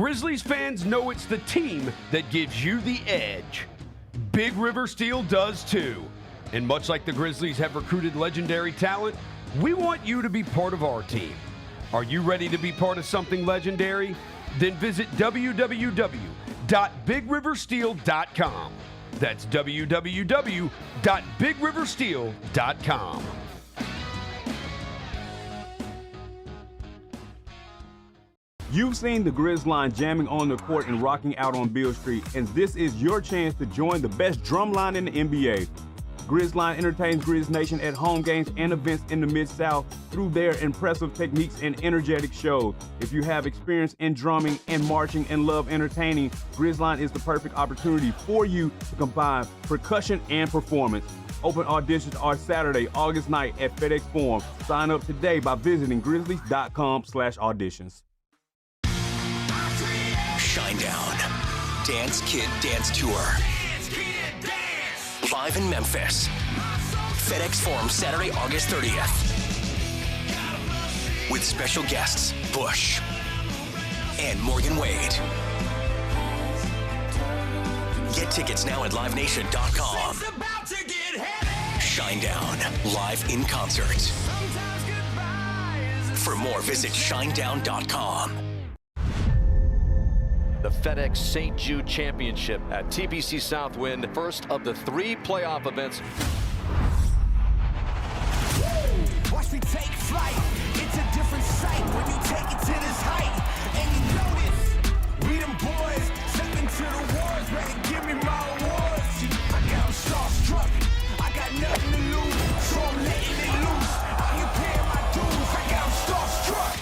Grizzlies fans know it's the team that gives you the edge. Big River Steel does too. And much like the Grizzlies have recruited legendary talent, we want you to be part of our team. Are you ready to be part of something legendary? Then visit www.bigriversteel.com. That's www.bigriversteel.com. You've seen the Grizz line jamming on the court and rocking out on Beale Street, and this is your chance to join the best drum line in the NBA. Grizz line entertains Grizz Nation at home games and events in the Mid-South through their impressive techniques and energetic shows. If you have experience in drumming and marching and love entertaining, Grizz line is the perfect opportunity for you to combine percussion and performance. Open auditions are Saturday, August 9th at FedEx Forum. Sign up today by visiting grizzlies.com/auditions. Shinedown. Dance Kid Dance Tour. Live in Memphis. FedEx Forum Saturday, August 30th. With special guests, Bush and Morgan Wade. Get tickets now at livenation.com. Shinedown, live in concert. For more, visit shinedown.com. The FedEx St. Jude Championship at TPC Southwind, first of the 3 playoff events. Watch me take flight. It's a different sight when you take it to this height. And you notice, we them boys step into the wars, ready to give me my awards. See, I got them starstruck. I got nothing to lose, so I'm letting it loose. I ain't paying my dues. I got them starstruck.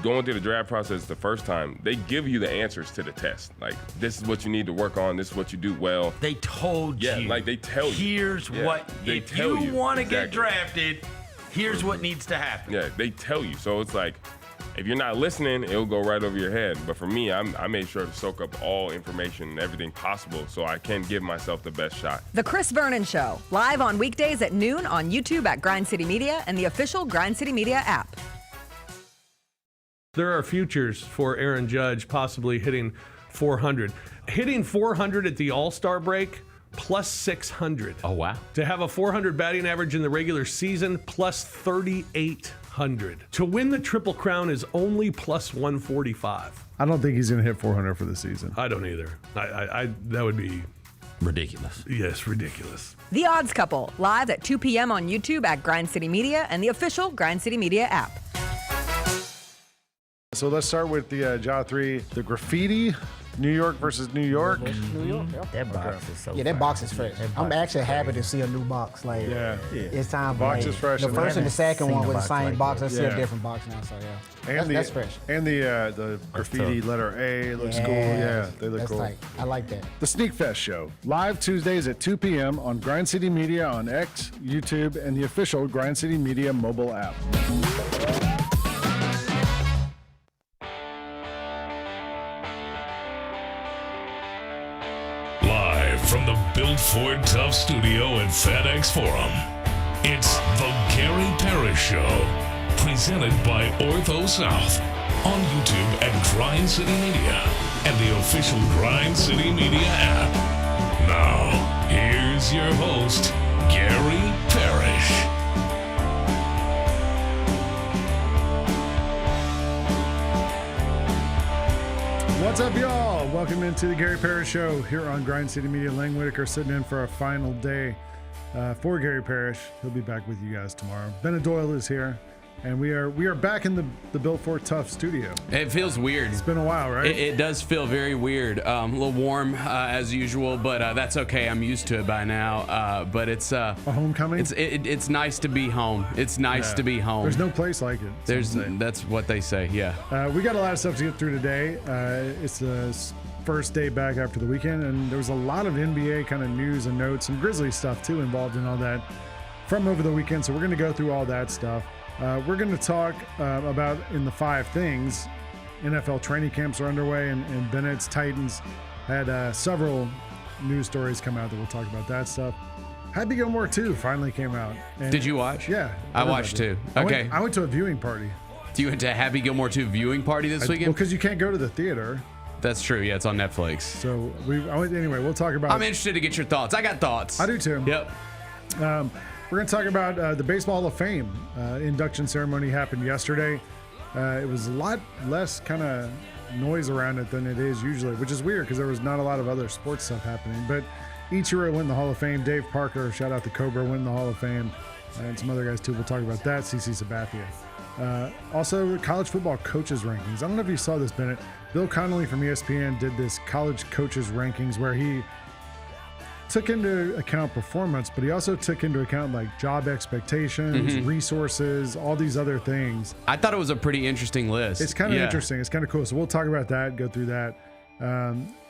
Going through the draft process the first time, they give you the answers to the test. Like, this is what you need to work on. This is what you do well. They told you. Yeah, like they tell you. Here's what, if you want to get drafted, here's what needs to happen. Yeah, they tell you. So it's like, if you're not listening, it'll go right over your head. But for me, I made sure to soak up all information and everything possible so I can give myself the best shot. The Chris Vernon Show, live on weekdays at noon on YouTube at Grind City Media and the official Grind City Media app. There are futures for Aaron Judge possibly hitting 400. Hitting 400 at the All-Star break, plus 600. Oh, wow. To have a 400 batting average in the regular season, plus 3,800. To win the Triple Crown is only plus 145. I don't think he's going to hit 400 for the season. I don't either. I that would be ridiculous. Yes, ridiculous. The Odds Couple, live at 2 p.m. on YouTube at Grind City Media and the official Grind City Media app. So let's start with the Jaw 3, the graffiti, New York versus New York. New York, yep. That box is so that box is fresh. I'm actually happy to see a new box. Like, it's time. Box is fresh. The first and the second one with the same box. I see a Yeah. different box now. So And that's fresh. And the graffiti letter A looks cool. Yeah, they look That's cool. tight. I like that. The Sneak Fest Show, live Tuesdays at 2 p.m. on Grind City Media on X, YouTube, and the official Grind City Media mobile app. Live from the Built Ford Tough studio at FedEx Forum, it's the Gary Parrish Show, presented by Ortho South, on YouTube at Grind City Media and the official Grind City Media app. Now, here's your host, Gary Parrish. What's up, y'all? Welcome into the Gary Parrish Show here on Grind City Media. Lang Whitaker sitting in for our final day for Gary Parrish. He'll be back with you guys tomorrow. Bennett Doyle is here, and we are back in the Built Ford Tough studio. It feels weird. It's been a while, right? It does feel very weird. A little warm as usual, but that's okay. I'm used to it by now. But it's a homecoming. It's nice to be home. It's nice to be home. There's no place like it. That's what they say. Yeah. We got a lot of stuff to get through today. It's the first day back after the weekend, and there was a lot of NBA kind of news and notes, some Grizzlies stuff too involved in all that from over the weekend. So we're going to go through all that stuff. We're going to talk about in the 5 things. NFL training camps are underway, and Bennett's Titans had several news stories come out that we'll talk about that stuff. Happy Gilmore 2 finally came out. And did you watch? Yeah. I watched too. Okay. I went to a viewing party. Do you went to Happy Gilmore 2 viewing party this weekend? Well, because you can't go to the theater. That's true. Yeah, it's on Netflix. So anyway, we'll talk about. I'm interested to get your thoughts. I got thoughts. I do too. Yep. We're going to talk about the Baseball Hall of Fame. Induction ceremony happened yesterday. It was a lot less kind of noise around it than it is usually, which is weird because there was not a lot of other sports stuff happening. But Ichiro went in the Hall of Fame. Dave Parker, shout out to Cobra, went in the Hall of Fame. And some other guys too. We'll talk about that. CC Sabathia. Also, college football coaches rankings. I don't know if you saw this, Bennett. Bill Connolly from ESPN did this college coaches rankings where he took into account performance, but he also took into account like job expectations, resources, all these other things. I thought it was a pretty interesting list. It's kind of interesting. It's kind of cool. So we'll talk about that, go through that.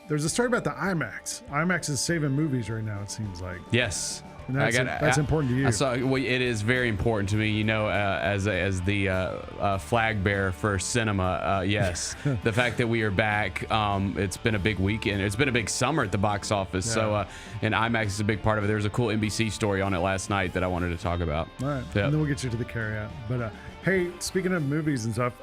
There's a story about the IMAX. IMAX is saving movies right now, it seems like. Yes. And that's important to you. I saw, well, it is very important to me, you know, as the flag bearer for cinema. Yes, the fact that we are back. It's been a big weekend. It's been a big summer at the box office. Yeah. So, and IMAX is a big part of it. There was a cool NBC story on it last night that I wanted to talk about. All right, yep. And then we'll get you to the carryout. But hey, speaking of movies and stuff,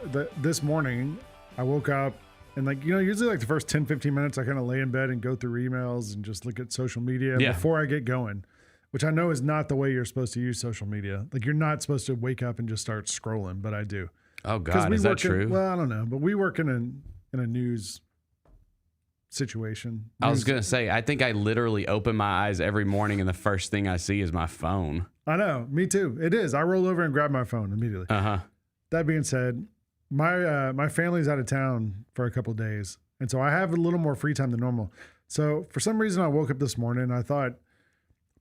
this morning I woke up. And like, you know, usually like the first 10, 15 minutes, I kind of lay in bed and go through emails and just look at social media before I get going, which I know is not the way you're supposed to use social media. Like you're not supposed to wake up and just start scrolling, but I do. Oh God, is that true? Well, I don't know, but we work in a news situation. I was going to say, I think I literally open my eyes every morning and the first thing I see is my phone. I know, me too. It is. I roll over and grab my phone immediately. That being said, my family's out of town for a couple of days, and so I have a little more free time than normal. So for some reason, I woke up this morning and I thought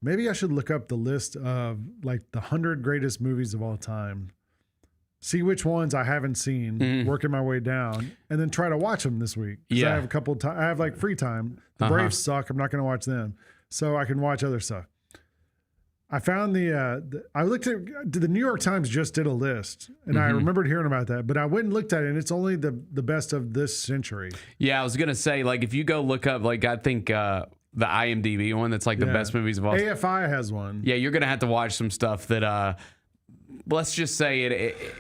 maybe I should look up the list of like the 100 greatest movies of all time, see which ones I haven't seen, working my way down, and then try to watch them this week. I have I have like free time. The Braves suck. I'm not going to watch them, so I can watch other stuff. I found I looked at the New York Times just did a list, and I remembered hearing about that, but I went and looked at it, and it's only the best of this century. Yeah, I was going to say, like, if you go look up, like, I think the IMDb one that's like the best movies of all time. AFI has one. Yeah, you're going to have to watch some stuff that, let's just say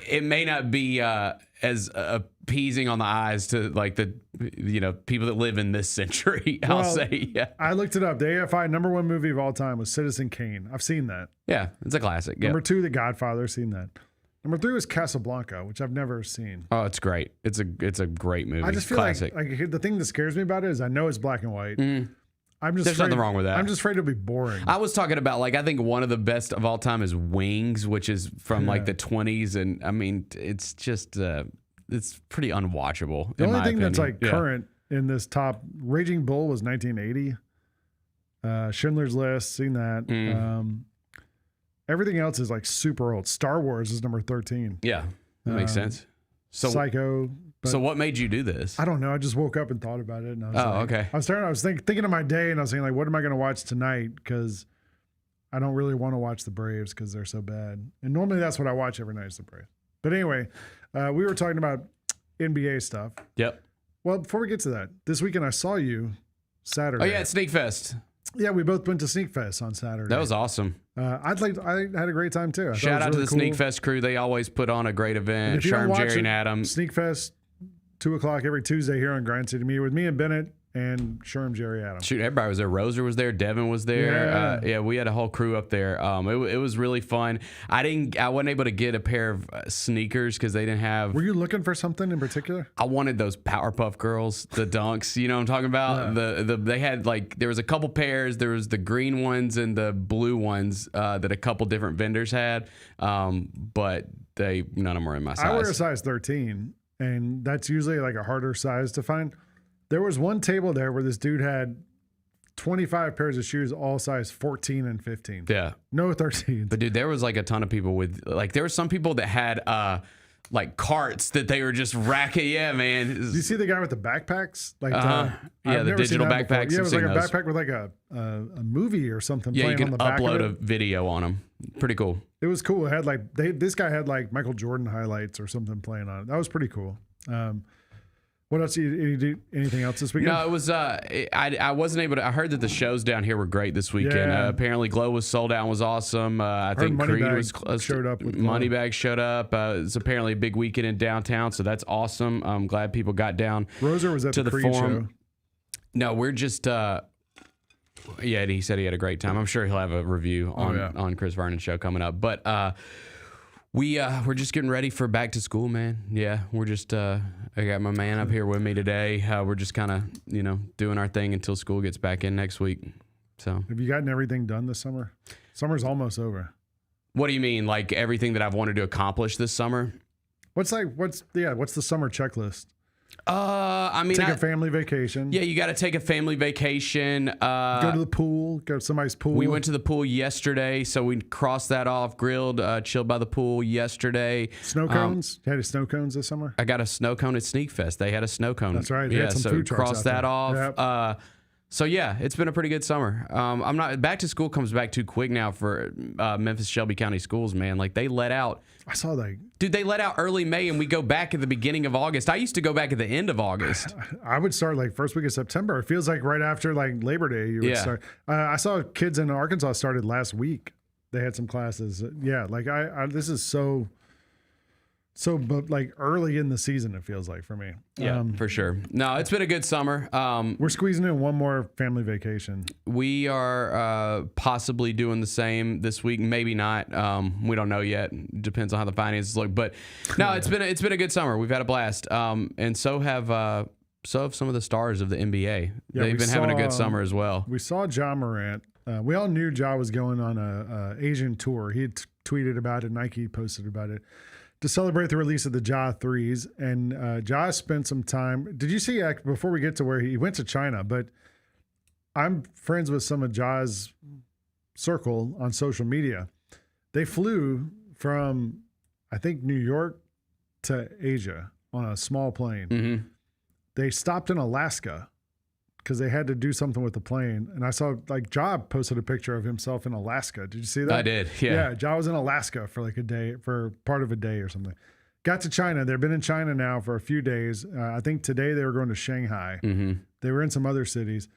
it may not be as appeasing on the eyes to like the, you know, people that live in this century. I'll say, I looked it up. The AFI #1 movie of all time was Citizen Kane. I've seen that. Yeah, it's a classic. Number 2, The Godfather. I've seen that. Number 3 was Casablanca, which I've never seen. Oh, it's great. It's a great movie. I just feel like the thing that scares me about it is I know it's black and white. There's nothing wrong with that. I'm just afraid it'll be boring. I was talking about, like, I think one of the best of all time is Wings, which is from like the 20s, and I mean, it's just it's pretty unwatchable. The only thing that's like current in this top, Raging Bull was 1980. Schindler's List, seen that. Everything else is like super old. Star Wars is number 13. Yeah, that makes sense. So Psycho. So what made you do this? I don't know. I just woke up and thought about it. And I was okay. I was thinking of my day, and I was saying, like, what am I going to watch tonight? Because I don't really want to watch the Braves because they're so bad. And normally that's what I watch every night is the Braves. But anyway, we were talking about NBA stuff. Yep. Well, before we get to that, this weekend I saw you Saturday. Oh, yeah, at Sneak Fest. Yeah, we both went to Sneak Fest on Saturday. That was awesome. I had a great time too. Shout out to the Sneak Fest crew. They always put on a great event. Sherm, Jerry, and Adam. Sneak Fest, 2:00 every Tuesday here on Grind City Media with me and Bennett and Sherm, Jerry, Adam. Shoot, everybody was there. Roser was there. Devin was there. Yeah, we had a whole crew up there. It was really fun. I wasn't able to get a pair of sneakers because they didn't have. Were you looking for something in particular? I wanted those Powerpuff Girls, the Dunks. You know what I'm talking about? Yeah. They had like there was a couple pairs. There was the green ones and the blue ones that a couple different vendors had, but none of them were in my size. I wear a size 13, and that's usually like a harder size to find. There was one table there where this dude had 25 pairs of shoes, all size 14 and 15. Yeah. No 13. But dude, there was like a ton of people with like, there were some people that had like carts that they were just racking. Yeah, man. Did you see the guy with the backpacks? Like, yeah, the digital backpacks. Yeah, it was like a backpack with like a movie or something. Yeah, you can can upload a video on them. Pretty cool. It was cool. It had like, this guy had like Michael Jordan highlights or something playing on it. That was pretty cool. What else? You do anything else this weekend? No, it was. I wasn't able to. I heard that the shows down here were great this weekend. Yeah. Apparently, Glow was sold out and was awesome. I think Creed showed up. Moneybag showed up. It's apparently a big weekend in downtown, so that's awesome. I'm glad people got down. Roser was at to the the Creed forum. show. No, we're just. Yeah, he said he had a great time. I'm sure he'll have a review on Chris Vernon's show coming up. But we're just getting ready for back to school, man. Yeah, we're just. I got my man up here with me today. We're just kind of doing our thing until school gets back in next week. So. Have you gotten everything done this summer? Summer's almost over. What do you mean? Like everything that I've wanted to accomplish this summer? What's the summer checklist? I mean, take a family vacation. Yeah, you got to take a family vacation. Go to the pool. Go to somebody's pool. We went to the pool yesterday, so we crossed that off. Grilled, chilled by the pool yesterday. Snow cones. You had snow cones this summer. I got a snow cone at Sneak Fest. They had a snow cone. That's right. They Yeah, had some so food trucks crossed out that there. off. Yep. So yeah, it's been a pretty good summer. I'm not back to school comes back too quick now for Memphis Shelby County schools, man. Like they let out. I saw that. Dude, they let out early May and we go back at the beginning of August. I used to go back at the end of August. I would start like first week of September. It feels like right after like Labor Day you would start. I saw kids in Arkansas started last week. They had some classes. Yeah, like I this is so but like early in the season it feels like for me. Yeah, for sure. No, it's been a good summer. We're squeezing in one more family vacation. We are possibly doing the same this week. Maybe not. We don't know yet. Depends on how the finances look. But no, it's been a good summer. We've had a blast. And so have some of the stars of the NBA. Yeah, They've been having a good summer as well. We saw Ja Morant. We all knew Ja was going on a Asian tour. He had tweeted about it. Nike posted about it. To celebrate the release of the Ja 3s. And Ja spent some time. Did you see, before we get to where he went to China, but I'm friends with some of Ja's circle on social media. They flew from, I think, New York to Asia on a small plane. Mm-hmm. They stopped in Alaska because they had to do something with the plane. And I saw, like, Ja posted a picture of himself in Alaska. Did you see that? I did, yeah. Yeah, Ja was in Alaska for like a day, for part of a day or something. Got to China. They've been in China now for a few days. I think today they were going to Shanghai. Mm-hmm. They were in some other cities.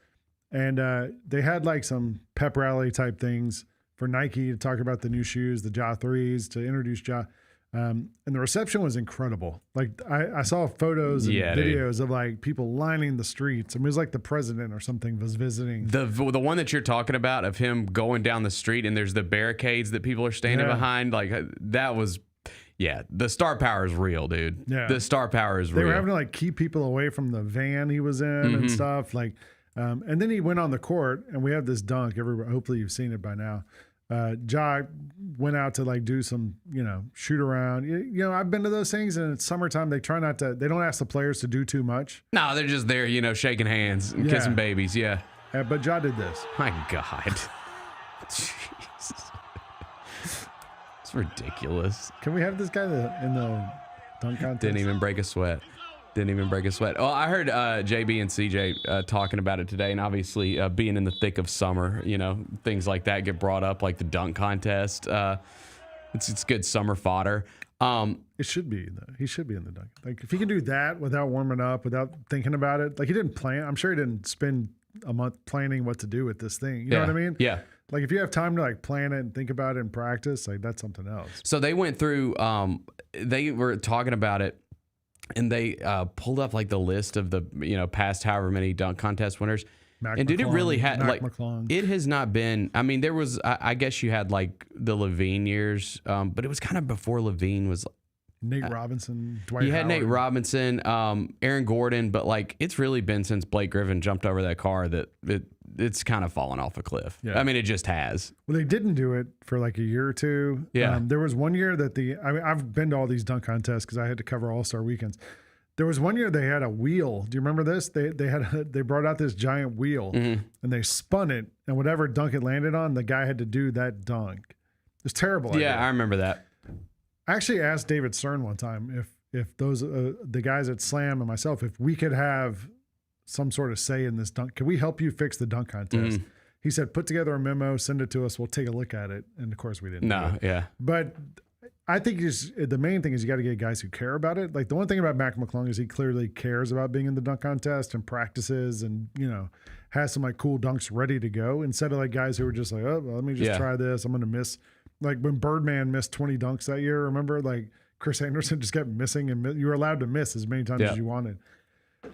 And they had like some pep rally type things for Nike to talk about the new shoes, the Ja 3s, to introduce Ja. And the reception was incredible. Like I saw photos and videos of like people lining the streets. I mean, it was like the president or something was visiting. The one that you're talking about of him going down the street and there's the barricades that people are standing behind. Like that was, the star power is real, dude. Yeah. The star power is real. They were having to like keep people away from the van he was in and stuff. Like, and then he went on the court and we have this dunk. Hopefully you've seen it by now. Ja went out to like do some, shoot around. I've been to those things, and it's summertime. They try not to. They don't ask the players to do too much. No, they're just there, shaking hands and kissing babies. Yeah. But Ja did this. My God. Jesus. It's ridiculous. Can we have this guy in the dunk contest? Didn't even break a sweat. Well, I heard JB and CJ talking about it today, and obviously being in the thick of summer, things like that get brought up, like the dunk contest. It's good summer fodder. It should be. He should be in the dunk. Like if he can do that without warming up, without thinking about it, like he didn't plan. I'm sure he didn't spend a month planning what to do with this thing. You know what I mean? Yeah. Like if you have time to like plan it and think about it and practice, like that's something else. So they went through. They were talking about it. And they pulled up like the list of the past however many dunk contest winners. Did it really have like McClung. It has not been. I mean, there was. I guess you had like the Levine years, but it was kind of before Levine was. Nate Robinson, Dwight. You had Howard. Nate Robinson, Aaron Gordon, but like it's really been since Blake Griffin jumped over that car that it's kind of fallen off a cliff. Yeah. I mean, it just has. Well, they didn't do it for like a year or two. Yeah. There was one year that I've been to all these dunk contests because I had to cover All-Star weekends. There was one year they had a wheel. Do you remember this? They brought out this giant wheel and they spun it, and whatever dunk it landed on, the guy had to do that dunk. It was terrible. Yeah, I remember that. I actually asked David Stern one time if those the guys at Slam and myself, if we could have some sort of say in this dunk, can we help you fix the dunk contest? He said, put together a memo, send it to us, we'll take a look at it. And of course we didn't. No, yeah. But I think the main thing is you got to get guys who care about it. Like the one thing about Mac McClung is he clearly cares about being in the dunk contest and practices and, has some like cool dunks ready to go instead of like guys who were just like, oh, well, let me just try this. I'm going to miss. Like when Birdman missed 20 dunks that year, remember? Like Chris Anderson just kept missing and you were allowed to miss as many times as you wanted.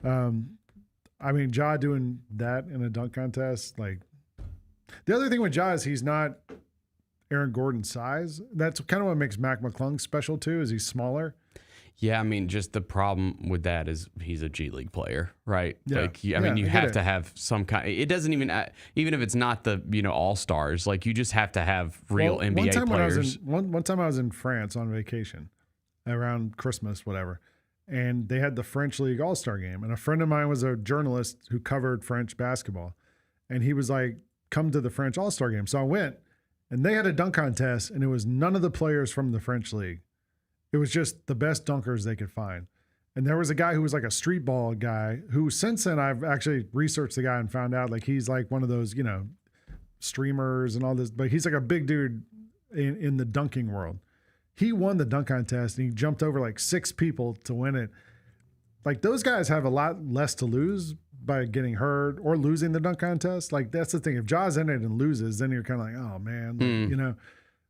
I mean, Ja doing that in a dunk contest, like the other thing with Ja is he's not Aaron Gordon's size. That's kind of what makes Mac McClung special too, is he's smaller. Yeah, I mean, just the problem with that is he's a G League player, right? Yeah. Like, I mean, you have to have some kind. It doesn't even if it's not the All Stars, like you just have to have real NBA players. One time I was in France on vacation around Christmas, whatever, and they had the French League All Star game, and a friend of mine was a journalist who covered French basketball, and he was like, "Come to the French All Star game." So I went. And they had a dunk contest, and it was none of the players from the French league. It was just the best dunkers they could find. And there was a guy who was like a street ball guy who since then I've actually researched the guy and found out like he's like one of those, streamers and all this, but he's like a big dude in the dunking world. He won the dunk contest and he jumped over like 6 people to win it. Like those guys have a lot less to lose by getting hurt or losing the dunk contest. Like that's the thing. If Ja's in it and loses, then you're kind of like, oh man,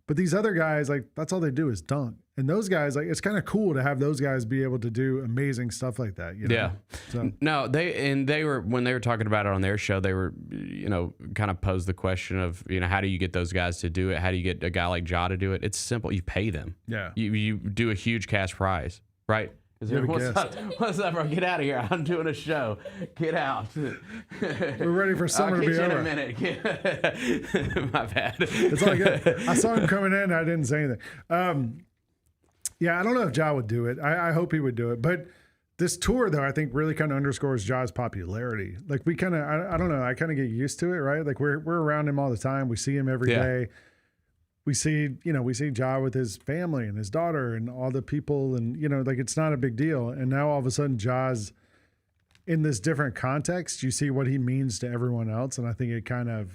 But these other guys, like that's all they do is dunk. And those guys, like it's kind of cool to have those guys be able to do amazing stuff like that. Yeah. So. No, they were when they were talking about it on their show, they were kind of posed the question of how do you get those guys to do it? How do you get a guy like Ja to do it? It's simple. You pay them. Yeah. You do a huge cash prize, right? What's up, bro? Get out of here. I'm doing a show. Get out. We're ready for summer to be over. I'll get you in a minute. My bad. It's all good. I saw him coming in. I didn't say anything. Yeah, I don't know if Ja would do it. I hope he would do it. But this tour, though, I think really kind of underscores Ja's popularity. Like we kind of, I don't know, I kind of get used to it, right? Like we're around him all the time. We see him every day. We see Ja with his family and his daughter and all the people and, like it's not a big deal. And now all of a sudden Ja's in this different context. You see what he means to everyone else. And I think it kind of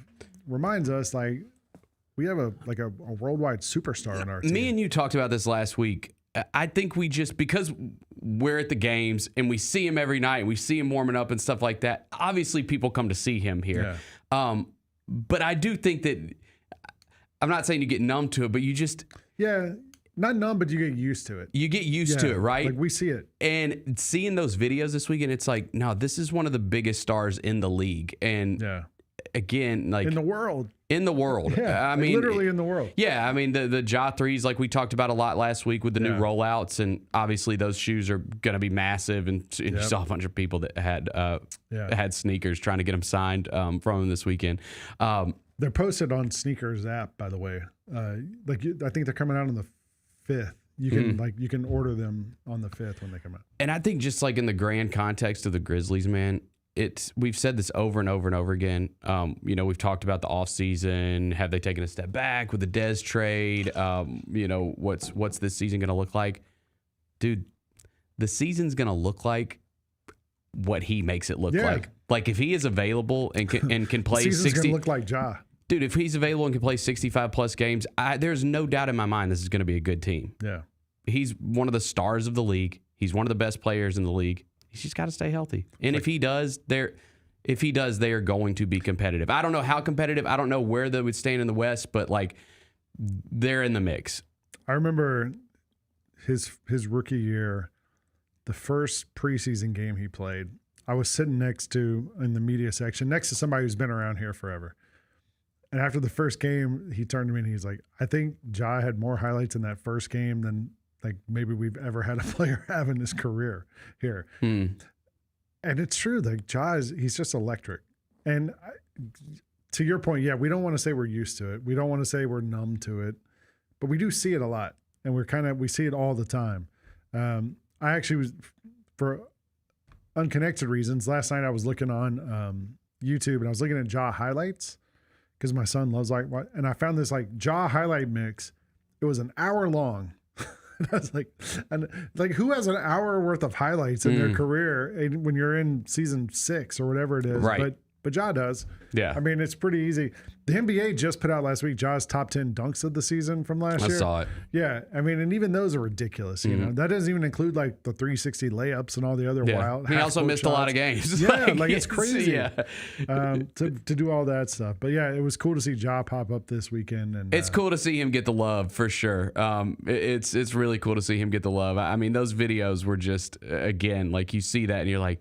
reminds us like we have a worldwide superstar in our team. Me and you talked about this last week. I think we just, because we're at the games and we see him every night and we see him warming up and stuff like that. Obviously people come to see him here. Yeah. But I do think that, I'm not saying you get numb to it, but you just... Yeah, not numb, but you get used to it. You get used to it, right? Like we see it. And seeing those videos this weekend, it's like, no, this is one of the biggest stars in the league. And again, like... In the world. Yeah, I mean... Literally in the world. Yeah, I mean, the Ja threes, like we talked about a lot last week with the new rollouts, and obviously those shoes are going to be massive, and you saw a bunch of people that had sneakers trying to get them signed from them this weekend. They're posted on Sneakers app, by the way. I think they're coming out on the 5th. You can order them on the 5th when they come out. And I think just like in the grand context of the Grizzlies, man, we've said this over and over and over again. We've talked about the offseason. Have they taken a step back with the Dez trade? What's this season going to look like? Dude, the season's going to look like what he makes it look like. Like if he is available and can play 60, season's gonna look like Ja. Dude, if he's available and can play 65 plus games, there's no doubt in my mind this is going to be a good team. Yeah, he's one of the stars of the league. He's one of the best players in the league. He's just got to stay healthy. And if he does, they are going to be competitive. I don't know how competitive. I don't know where they would stand in the West, but like they're in the mix. I remember his rookie year, the first preseason game he played. I was sitting in the media section, next to somebody who's been around here forever. And after the first game, he turned to me and he's like, I think Ja had more highlights in that first game than like maybe we've ever had a player have in his career here. And it's true. Like he's just electric. And to your point, we don't want to say we're used to it. We don't want to say we're numb to it, but we do see it a lot. And we see it all the time. I actually was, for unconnected reasons, last night I was looking on YouTube and I was looking at Ja highlights because my son loves and I found this like Ja highlight mix. It was an hour long. And I was like, who has an hour worth of highlights in their career when you're in season 6 or whatever it is? Right. But but Ja does. Yeah. I mean, it's pretty easy. The NBA just put out last week Ja's top 10 dunks of the season from last year. I saw it. Yeah. I mean, and even those are ridiculous, you know. That doesn't even include like the 360 layups and all the other wild. He also missed a lot of games. Yeah, like it's crazy. Yeah. To do all that stuff. But yeah, it was cool to see Ja pop up this weekend. And it's cool to see him get the love for sure. It's really cool to see him get the love. I mean, those videos were just, again, like you see that and you're like,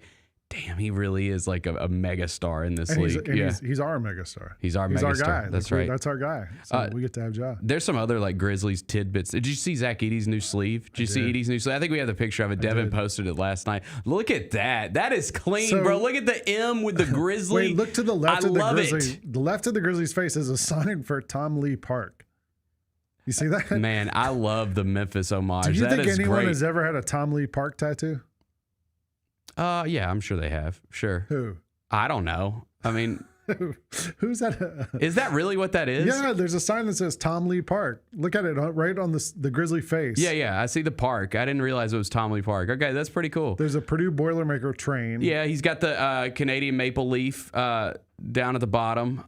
damn, he really is like a mega star in this league. He's our mega star. He's our guy. That's right. That's our guy. So we get to have Ja. There's some other like Grizzlies tidbits. Did you see Zach Edey's new sleeve? Did you see Edey's new sleeve? I think we have the picture of it. Devin posted it last night. Look at that. That is clean, bro. Look at the M with the Grizzly. Wait, look to the left of the Grizzlies. It. The left of the Grizzlies' face is a sign for Tom Lee Park. You see that? Man, I love the Memphis homage. Do you think anyone great. has ever had a Tom Lee Park tattoo? Yeah, I'm sure they have. Sure. Who? I don't know. I mean, who's that? Is that really what that is? Yeah, there's a sign that says Tom Lee Park. Look at it right on the Grizzly face. Yeah, I see the park. I didn't realize it was Tom Lee Park. Okay, that's pretty cool. There's a Purdue Boilermaker train. Yeah, he's got the Canadian maple leaf down at the bottom.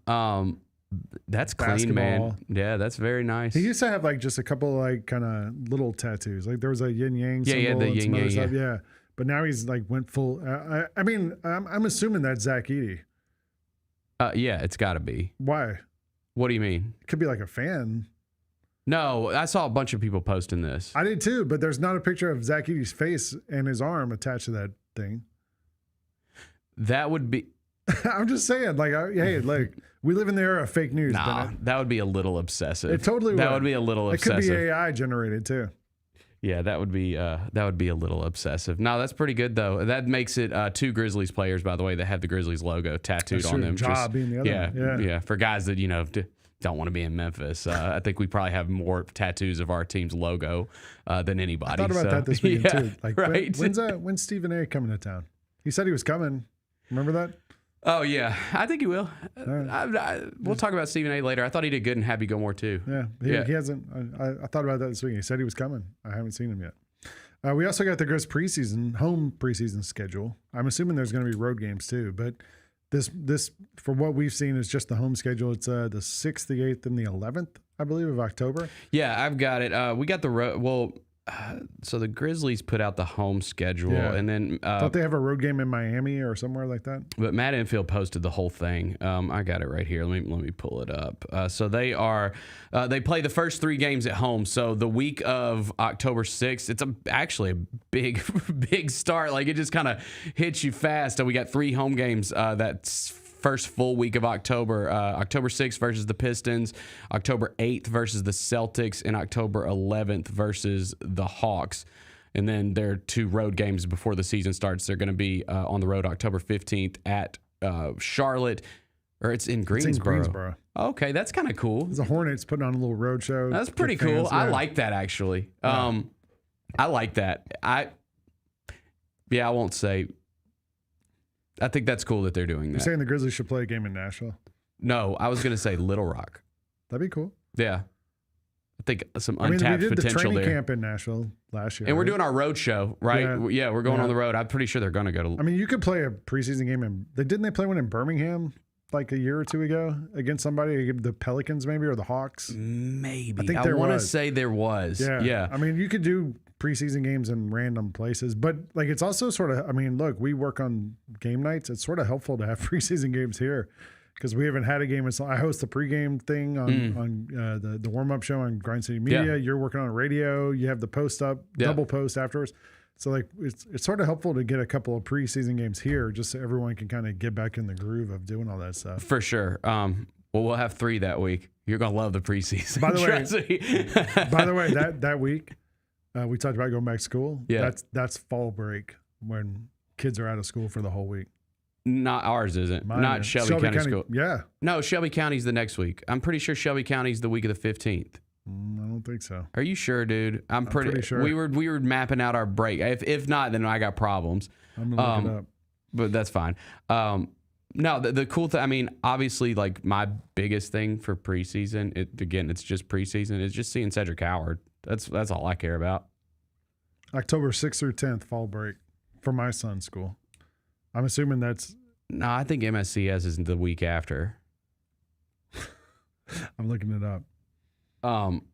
That's clean, man. Yeah, that's very nice. He used to have like just a couple like kind of little tattoos. Like there was a yin yang symbol. Yeah, the yin yang. Yeah. But now he's like went full. I mean, I'm assuming that's Zach Edey. Yeah, it's got to be. Why? What do you mean? It could be like a fan. No, I saw a bunch of people posting this. I did too, but there's not a picture of Zach Edey's face and his arm attached to that thing. That would be. I'm just saying, like, hey, like we live in the era of fake news. Nah, that would be a little obsessive. It totally would. That would be a little obsessive. It could be AI generated too. Yeah, that would be a little obsessive. No, that's pretty good though. That makes it 2 Grizzlies players, by the way, that have the Grizzlies logo tattooed on them. Ja being the other. Yeah. For guys that don't want to be in Memphis, I think we probably have more tattoos of our team's logo than anybody. I thought about that this weekend too. Like, right? When's Stephen A. coming to town? He said he was coming. Remember that? Oh yeah, I think he will. We'll talk about Stephen A. later. I thought he did good in Happy Gilmore too. Yeah, he hasn't. I thought about that this week. He said he was coming. I haven't seen him yet. We also got the Grizz home preseason schedule. I'm assuming there's going to be road games too, but this for what we've seen is just the home schedule. It's the 6th, the 8th, and the 11th, I believe, of October. Yeah, I've got it. We got the road. Well. So the Grizzlies put out the home schedule, and then thought they have a road game in Miami or somewhere like that. But Matt Enfield posted the whole thing. I got it right here. Let me pull it up. So they play the first 3 games at home. So the week of October 6th, it's actually a big start. Like it just kind of hits you fast. And we got 3 home games. That's first full week of October. October 6th versus the Pistons, October 8th versus the Celtics, and October 11th versus the Hawks. And then there are 2 road games before the season starts. They're going to be on the road October 15th at Charlotte, or it's in Greensboro. It's in Greensboro. Okay, that's kind of cool. The Hornets putting on a little road show. That's pretty cool. I like that, actually. I like that. I won't say... I think that's cool that they're doing that. You're saying the Grizzlies should play a game in Nashville? No, I was going to say Little Rock. That'd be cool. Yeah. I think some untapped we did potential the training there. camp in Nashville last year. And we're doing our road show, right? Yeah, we're going on the road. I'm pretty sure they're going to go to... I mean, you could play a preseason game. Didn't they play one in Birmingham like a year or 2 ago against somebody, the Pelicans maybe, or the Hawks? Maybe. I think I want to say there was. Yeah. I mean, you could do preseason games in random places, but like it's also sort of, I mean, look, we work on game nights. It's sort of helpful to have preseason games here because we haven't had a game. I host the pregame thing on the warm-up show on Grind City Media. Yeah. You're working on radio. You have the post up, double post afterwards. So like it's sort of helpful to get a couple of preseason games here just so everyone can kind of get back in the groove of doing all that stuff. For sure. Well, we'll have 3 that week. You're going to love the preseason. By the way, that week, we talked about going back to school. Yeah. That's fall break when kids are out of school for the whole week. Not ours, isn't. Not Shelby County School. Yeah. No, Shelby County's the next week. I'm pretty sure Shelby County's the week of the 15th. I don't think so. Are you sure, dude? I'm pretty sure. We were mapping out our break. If not, then I got problems. I'm gonna look it up. But that's fine. No, the cool thing, I mean, obviously, like my biggest thing for preseason, it's just preseason, is just seeing Cedric Howard. That's all I care about. October 6th through 10th, fall break for my son's school. I'm assuming that's No, I think MSCS is the week after. I'm looking it up.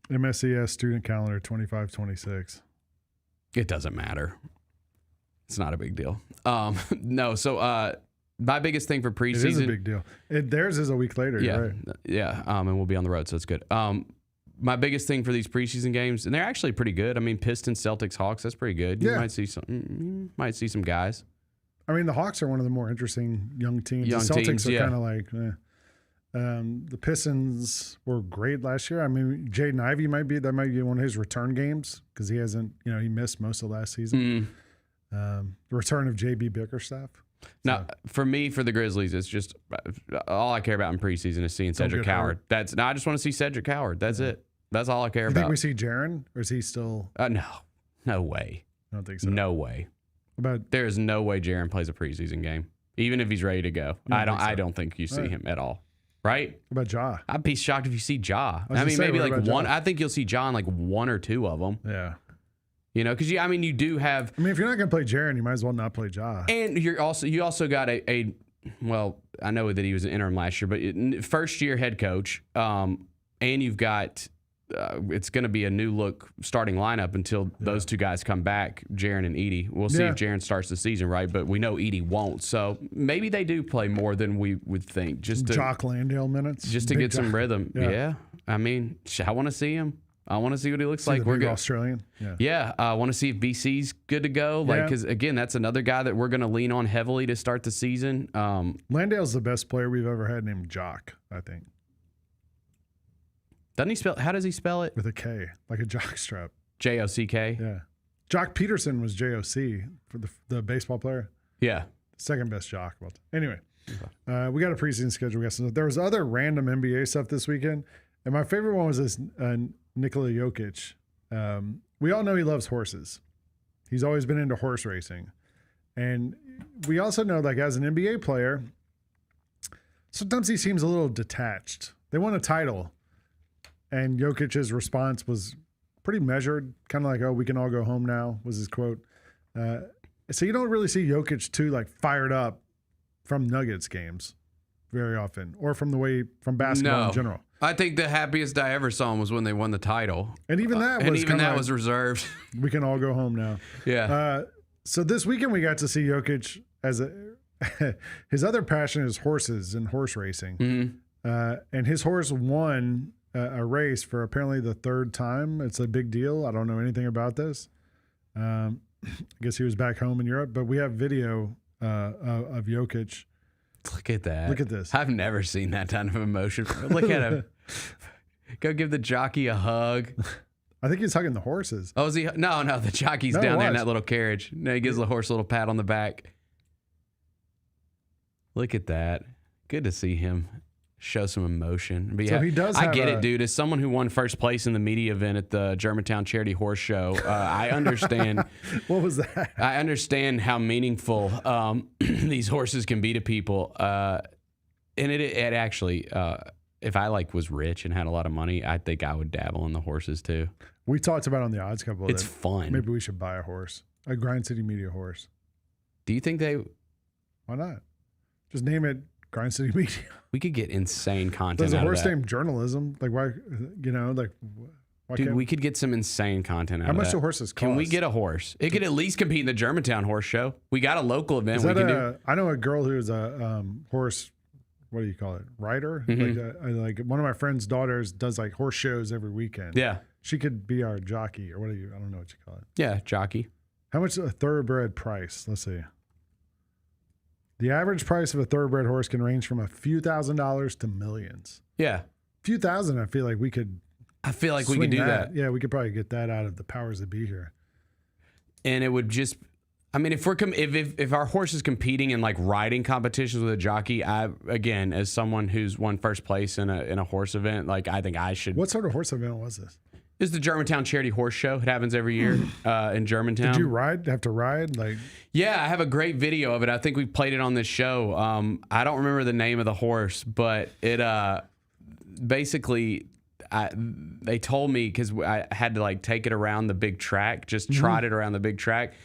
MSCS student calendar 25-26. It doesn't matter. It's not a big deal. No, so my biggest thing for preseason. It is a big deal. Theirs is a week later. Yeah, right? yeah. And we'll be on the road, so it's good. My biggest thing for these preseason games, and they're actually pretty good. I mean, Pistons, Celtics, Hawks. That's pretty good. You might see some guys. I mean, the Hawks are one of the more interesting young teams. The Celtics are kind of like. The Pistons were great last year. I mean, Jaden Ivey might be one of his return games because he hasn't. He missed most of last season. The return of JB Bickerstaff. Now, for me, for the Grizzlies, it's just all I care about in preseason is seeing Cedric Howard. I just want to see Cedric Howard. That's it. That's all I care about. You think we see Jaren, or is he still? No way. I don't think so. No way. There is no way Jaren plays a preseason game, even if he's ready to go. I don't think you see him at all. Right? What about Ja? I'd be shocked if you ja. I mean, maybe like one. Ja? I think you'll see Ja in like one or two of them. Yeah. Because you do have. I mean, if you're not going to play Jaren, you might as well not play Ja. And you also got a well, I know that he was an interim last year, but first year head coach, and you've got it's going to be a new look starting lineup until those two guys come back, Jaren and Edey. We'll see if Jaren starts the season, right? But we know Edey won't. So maybe they do play more than we would think. Just to Jock Landale minutes. Just to get some rhythm. Yeah. I mean, I want to see him. I want to see what he looks like. We're good. Australian. Yeah. I want to see if BC's good to go. Because again, that's another guy that we're going to lean on heavily to start the season. Landale's the best player we've ever had named Jock, I think. Doesn't he spell? How does he spell it? With a K, like a jockstrap. Jock. Yeah. Jock Peterson was JOC for the baseball player. Yeah. Second best jock. Anyway, we got a preseason schedule. There was other random NBA stuff this weekend, and my favorite one was this Nikola Jokic. We all know he loves horses. He's always been into horse racing, and we also know, like, as an NBA player, sometimes he seems a little detached. They won a title. And Jokic's response was pretty measured, kind of like, "Oh, we can all go home now," was his quote. So you don't really see Jokic too fired up from Nuggets games very often, or from basketball in general. I think the happiest I ever saw him was when they won the title, and even that was reserved. We can all go home now. Yeah. So this weekend we got to see Jokic as his other passion is horses and horse racing, and his horse won a race for apparently the third time. It's a big deal. I don't know anything about this. I guess he was back home in Europe, but we have video of Jokic. Look at that. Look at this. I've never seen that kind of emotion. Look at him. Go give the jockey a hug. I think he's hugging the horses. Oh, is he? No, the jockey's down there in that little carriage. No, he gives the horse a little pat on the back. Look at that. Good to see him show some emotion. But so he does. I get it, dude. As someone who won first place in the media event at the Germantown Charity Horse Show, I understand. What was that? I understand how meaningful these horses can be to people. And it actually, if I was rich and had a lot of money, I think I would dabble in the horses too. We talked about on the Odds Couple. It's fun. Maybe we should buy a horse, a Grind City Media horse. Do you think they? Why not? Just name it Grind City Media. We could get insane content. There's a horse named journalism. Like, why? Why dude, we could get some insane content out of that. How much do horses cost? Can we get a horse? It could at least compete in the Germantown Horse Show. We got a local event we can do. I know a girl who's a horse. What do you call it? Rider. Like one of my friend's daughters does horse shows every weekend. Yeah. She could be our jockey, or what do you? I don't know what you call it. Yeah, jockey. How much is a thoroughbred price? Let's see. The average price of a thoroughbred horse can range from a few $1,000s to millions. Yeah. A few thousand, I feel like we could. I feel like we could do that. Yeah, we could probably get that out of the powers that be here. And it would just, I mean, if our horse is competing in riding competitions with a jockey, again, as someone who's won first place in a horse event, I think I should. What sort of horse event was this? It's the Germantown Charity Horse Show. It happens every year in Germantown. Did you have to ride? Yeah, I have a great video of it. I think we played it on this show. I don't remember the name of the horse, but it basically, they told me, because I had to take it around the big track, just trot it around the big track.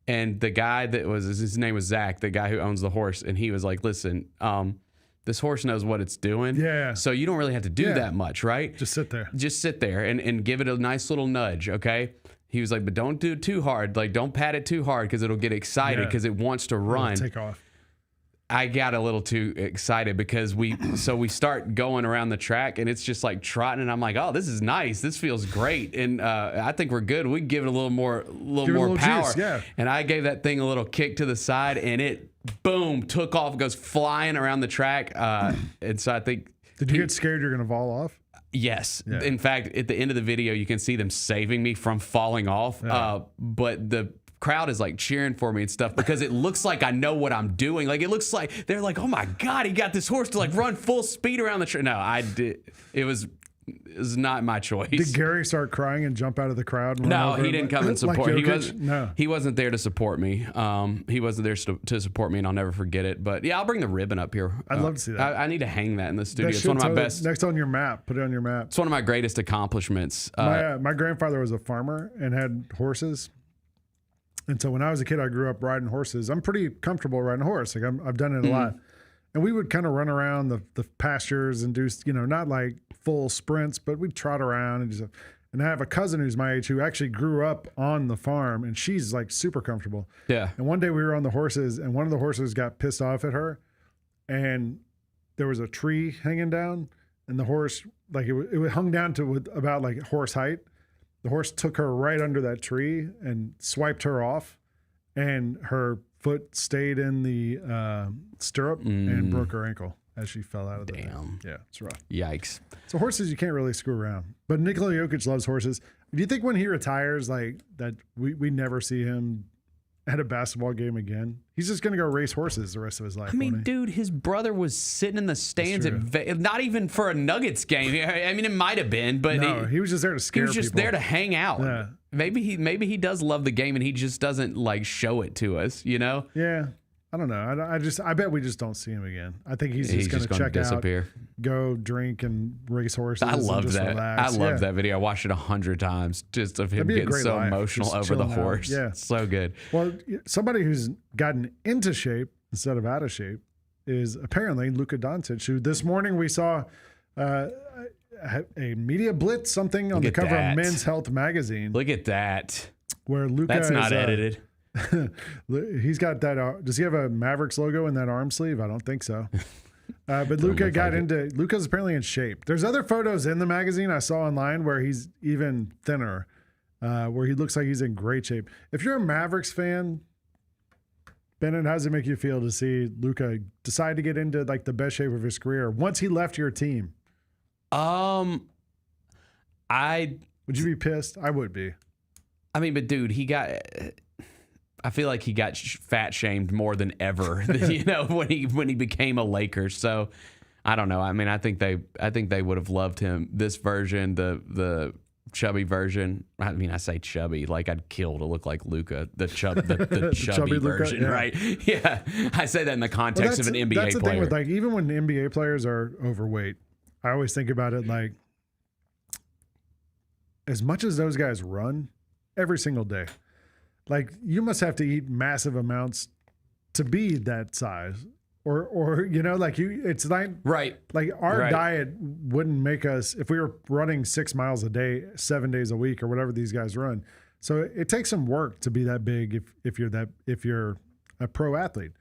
And the guy his name was Zach, the guy who owns the horse, and he was like, listen, this horse knows what it's doing. Yeah. So you don't really have to do that much, right? Just sit there. Just sit there and give it a nice little nudge, okay? He was like, but don't do it too hard. Like, don't pat it too hard because it'll get excited because it wants to run. It'll take off. I got a little too excited because we start going around the track and it's just like trotting and I'm like, oh, this is nice. This feels great. And I think we're good. We can give it a little more power. Juice, yeah. And I gave that thing a little kick to the side and it, boom, took off, goes flying around the track. And so I think. Did you get scared you're going to fall off? Yes. Yeah. In fact, at the end of the video, you can see them saving me from falling off. Yeah. But the crowd is like cheering for me and stuff because it looks like I know what I'm doing. Like it looks like they're like, oh my God, he got this horse to like run full speed around the track. No, I did. It was not my choice. Did Gary start crying and jump out of the crowd? No, he didn't come and support. Like he wasn't there to support me. He wasn't there to support me, and I'll never forget it. But yeah, I'll bring the ribbon up here. I'd love to see that. I need to hang that in the studio. It's one of my best. Next on your map, put it on your map. It's one of my greatest accomplishments. My grandfather was a farmer and had horses. And so when I was a kid, I grew up riding horses. I'm pretty comfortable riding a horse. Like I've done it a lot. And we would kind of run around the pastures and do, not like full sprints, but we'd trot around and I have a cousin who's my age who actually grew up on the farm and she's like super comfortable. Yeah. And one day we were on the horses and one of the horses got pissed off at her and there was a tree hanging down and the horse, like it hung down to about like horse height. The horse took her right under that tree and swiped her off, and her foot stayed in the stirrup and broke her ankle as she fell out of the Damn. Yeah, it's rough. Yikes. So horses, you can't really screw around. But Nikola Jokic loves horses. Do you think when he retires, like that, we never see him at a basketball game again? He's just going to go race horses the rest of his life. I mean, dude, his brother was sitting in the stands not even for a Nuggets game. I mean, it might have been, but no, he was just there to scare people. He was just there to hang out. Yeah. Maybe he does love the game and he just doesn't like show it to us, Yeah. I don't know. I bet we just don't see him again. I think he's just going to check disappear. out, go drink and race horses. I love that. Relax. I love that video. I watched it 100 times just of him getting so emotional just over the horse. Yeah, so good. Well, somebody who's gotten into shape instead of out of shape is apparently Luka Doncic, who this morning we saw a media blitz something on the cover of Men's Health magazine. Look at that. Where Luka That's not edited. He's got that. Does he have a Mavericks logo in that arm sleeve? I don't think so. But Luka's apparently in shape. There's other photos in the magazine I saw online where he's even thinner, where he looks like he's in great shape. If you're a Mavericks fan, Bennett, how does it make you feel to see Luka decide to get into like the best shape of his career once he left your team? Would you be pissed? I would be. I mean, but dude, I feel like he got fat shamed more than ever, when he became a Laker. So I don't know. I mean, I think they would have loved him. This version, the chubby version. I mean, I say chubby like I'd kill to look like Luka. The chubby version, Luka, right? Yeah, I say that in the context of an NBA player. That's the thing with like even when NBA players are overweight, I always think about it like as much as those guys run every single day. Like you must have to eat massive amounts to be that size or like it's like, right. Like our diet wouldn't make us, if we were running 6 miles a day, 7 days a week or whatever these guys run. So it takes some work to be that big. If you're a pro athlete,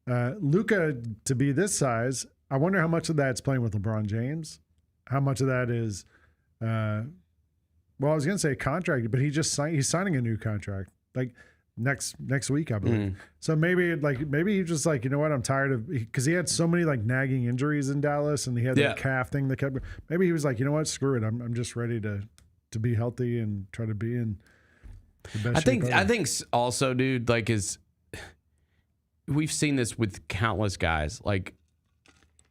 Luka to be this size, I wonder how much of that's playing with LeBron James. How much of that is, I was going to say contract, but he's signing a new contract. Like next week, I believe. So maybe he's just like, you know what, I'm tired of, because he had so many like nagging injuries in Dallas, and he had that calf thing that kept. Maybe he was like, you know what, screw it, I'm just ready to be healthy and try to be in the best shape ever. I think also, dude, like we've seen this with countless guys. Like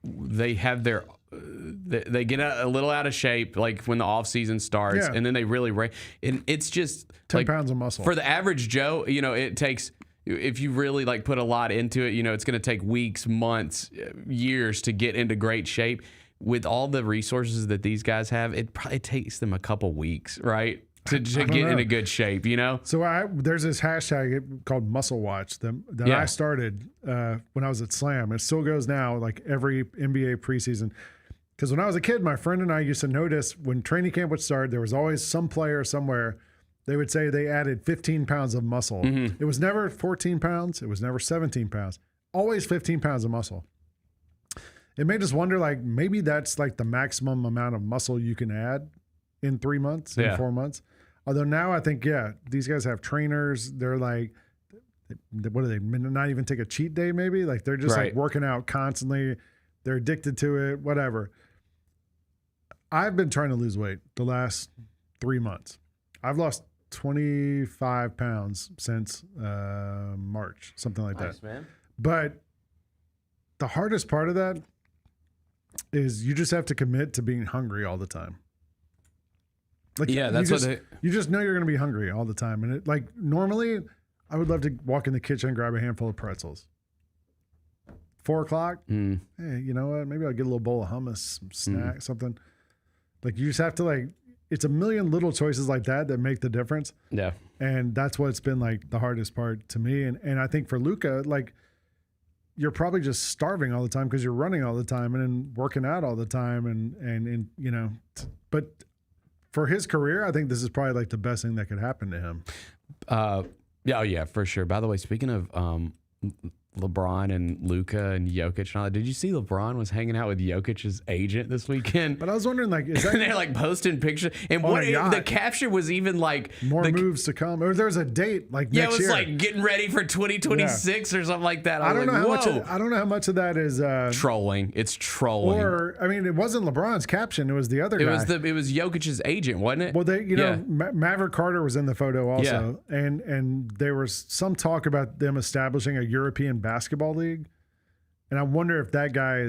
they have they get a little out of shape, like when the off season starts, and then they really and it's just 10 pounds of muscle for the average Joe. It takes, if you really like put a lot into it, it's going to take weeks, months, years to get into great shape. With all the resources that these guys have, it probably takes them a couple weeks, right? to get into good shape, you know? So there's this hashtag called Muscle Watch that I started when I was at Slam. It still goes now, like every NBA preseason. Because when I was a kid, my friend and I used to notice when training camp would start, there was always some player somewhere. They would say they added 15 pounds of muscle. Mm-hmm. It was never 14 pounds. It was never 17 pounds. Always 15 pounds of muscle. It made us wonder, like, maybe that's like the maximum amount of muscle you can add in 3 months, in 4 months. Although now I think, these guys have trainers. They're like, what do they, not even take a cheat day maybe? Like they're just like working out constantly. They're addicted to it, whatever. I've been trying to lose weight the last 3 months. I've lost 25 pounds since March, something like that. Man. But the hardest part of that is you just have to commit to being hungry all the time. Like, that's you just know you're going to be hungry all the time. And normally I would love to walk in the kitchen and grab a handful of pretzels. 4 o'clock. Hey, you know what? Maybe I'll get a little bowl of hummus, some snack, something. Like you just have to it's a million little choices like that make the difference. Yeah. And that's what's been like the hardest part to me. And I think for Luka, you're probably just starving all the time because you're running all the time and then working out all the time. And you know, but for his career, I think this is probably like the best thing that could happen to him. Yeah, for sure. By the way, speaking of LeBron and Luka and Jokic and all that, did you see LeBron was hanging out with Jokic's agent this weekend? But I was wondering, is that... and they're posting pictures. And the caption was even more moves to come. Or there's a date next year. Yeah, it was getting ready for 2026 or something like that. I don't know how much of that is... trolling. It's trolling. Or, I mean, it wasn't LeBron's caption. It was the other guy. It was Jokic's agent, wasn't it? Well, Maverick Carter was in the photo also. Yeah. And there was some talk about them establishing a European basketball league, and I wonder if that guy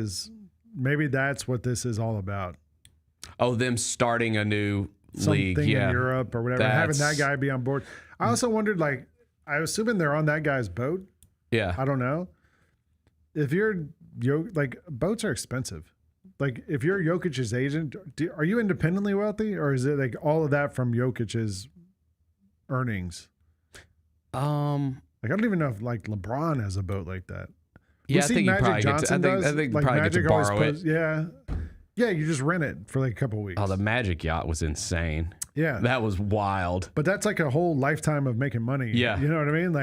maybe that's what this is all about. Oh, them starting a new league in Europe or whatever, having that guy be on board. I also wondered, I was assuming they're on that guy's boat. Yeah, I don't know if you're boats are expensive. If you're Jokic's agent, are you independently wealthy, or is it all of that from Jokic's earnings? I don't even know if LeBron has a boat like that. Yeah, I think Magic Johnson does. I think probably get to borrow it. Yeah, you just rent it for a couple weeks. Oh, the Magic yacht was insane. Yeah, that was wild. But that's a whole lifetime of making money. Yeah, you know what I mean.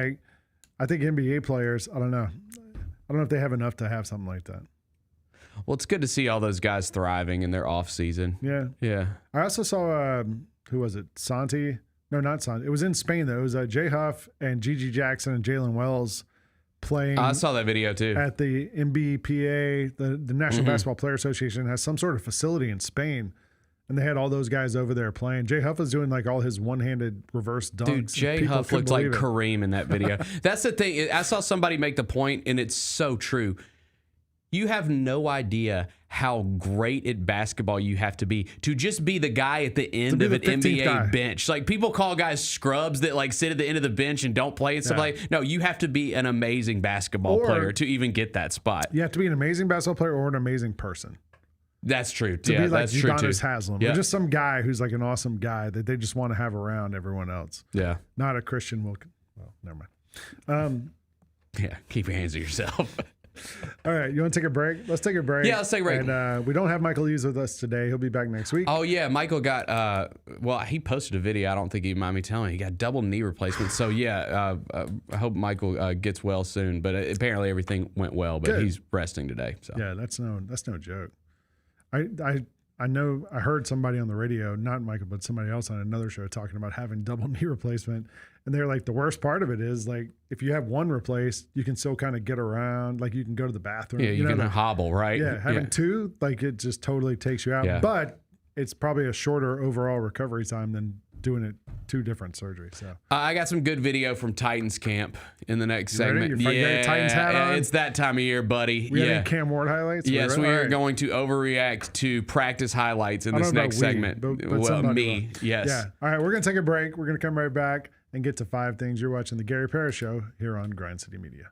I think NBA players. I don't know if they have enough to have something like that. Well, it's good to see all those guys thriving in their off season. Yeah. I also saw who was it? Santi. No, not Santi. It was in Spain, though. It was Jay Huff and Gigi Jackson and Jalen Wells playing. I saw that video, too. At the NBPA, the National Basketball Player Association has some sort of facility in Spain, and they had all those guys over there playing. Jay Huff was doing all his one-handed reverse dunks. Dude, Jay Huff looked like Kareem in that video. That's the thing. I saw somebody make the point, and it's so true. You have no idea how great at basketball you have to be to just be the guy at the end of an NBA bench. People call guys scrubs that sit at the end of the bench and don't play and stuff No, you have to be an amazing basketball player to even get that spot. You have to be an amazing basketball player or an amazing person. That's true. To be like Udonis Haslem. Or just some guy who's an awesome guy that they just want to have around everyone else. Yeah. Not a Christian Wilkins. Well, never mind. Yeah, keep your hands to yourself. All right, you want to take a break? Let's take a break. Yeah, let's take a break. And we don't have Michael Hughes with us today. He'll be back next week. Oh, yeah. Michael got, he posted a video. I don't think he'd mind me telling you. He got double knee replacement. So, I hope Michael gets well soon. But apparently everything went well. But he's resting today. So. Yeah, that's no joke. I know I heard somebody on the radio, not Michael, but somebody else on another show talking about having double knee replacement. And they're the worst part of it is if you have one replaced, you can still kind of get around. You can go to the bathroom. Yeah, you can hobble, right? Yeah, having two, it just totally takes you out. Yeah. But it's probably a shorter overall recovery time than doing it 2 different surgeries. So I got some good video from Titans camp in the next segment. Yeah, Titans hat on? It's that time of year, buddy. We had Cam Ward highlights? Yes, we are going to overreact to practice highlights in this next segment. But me, yes. Yeah. All right, we're going to take a break. We're going to come right back and get to 5 things. You're watching the Gary Parrish Show here on Grind City Media.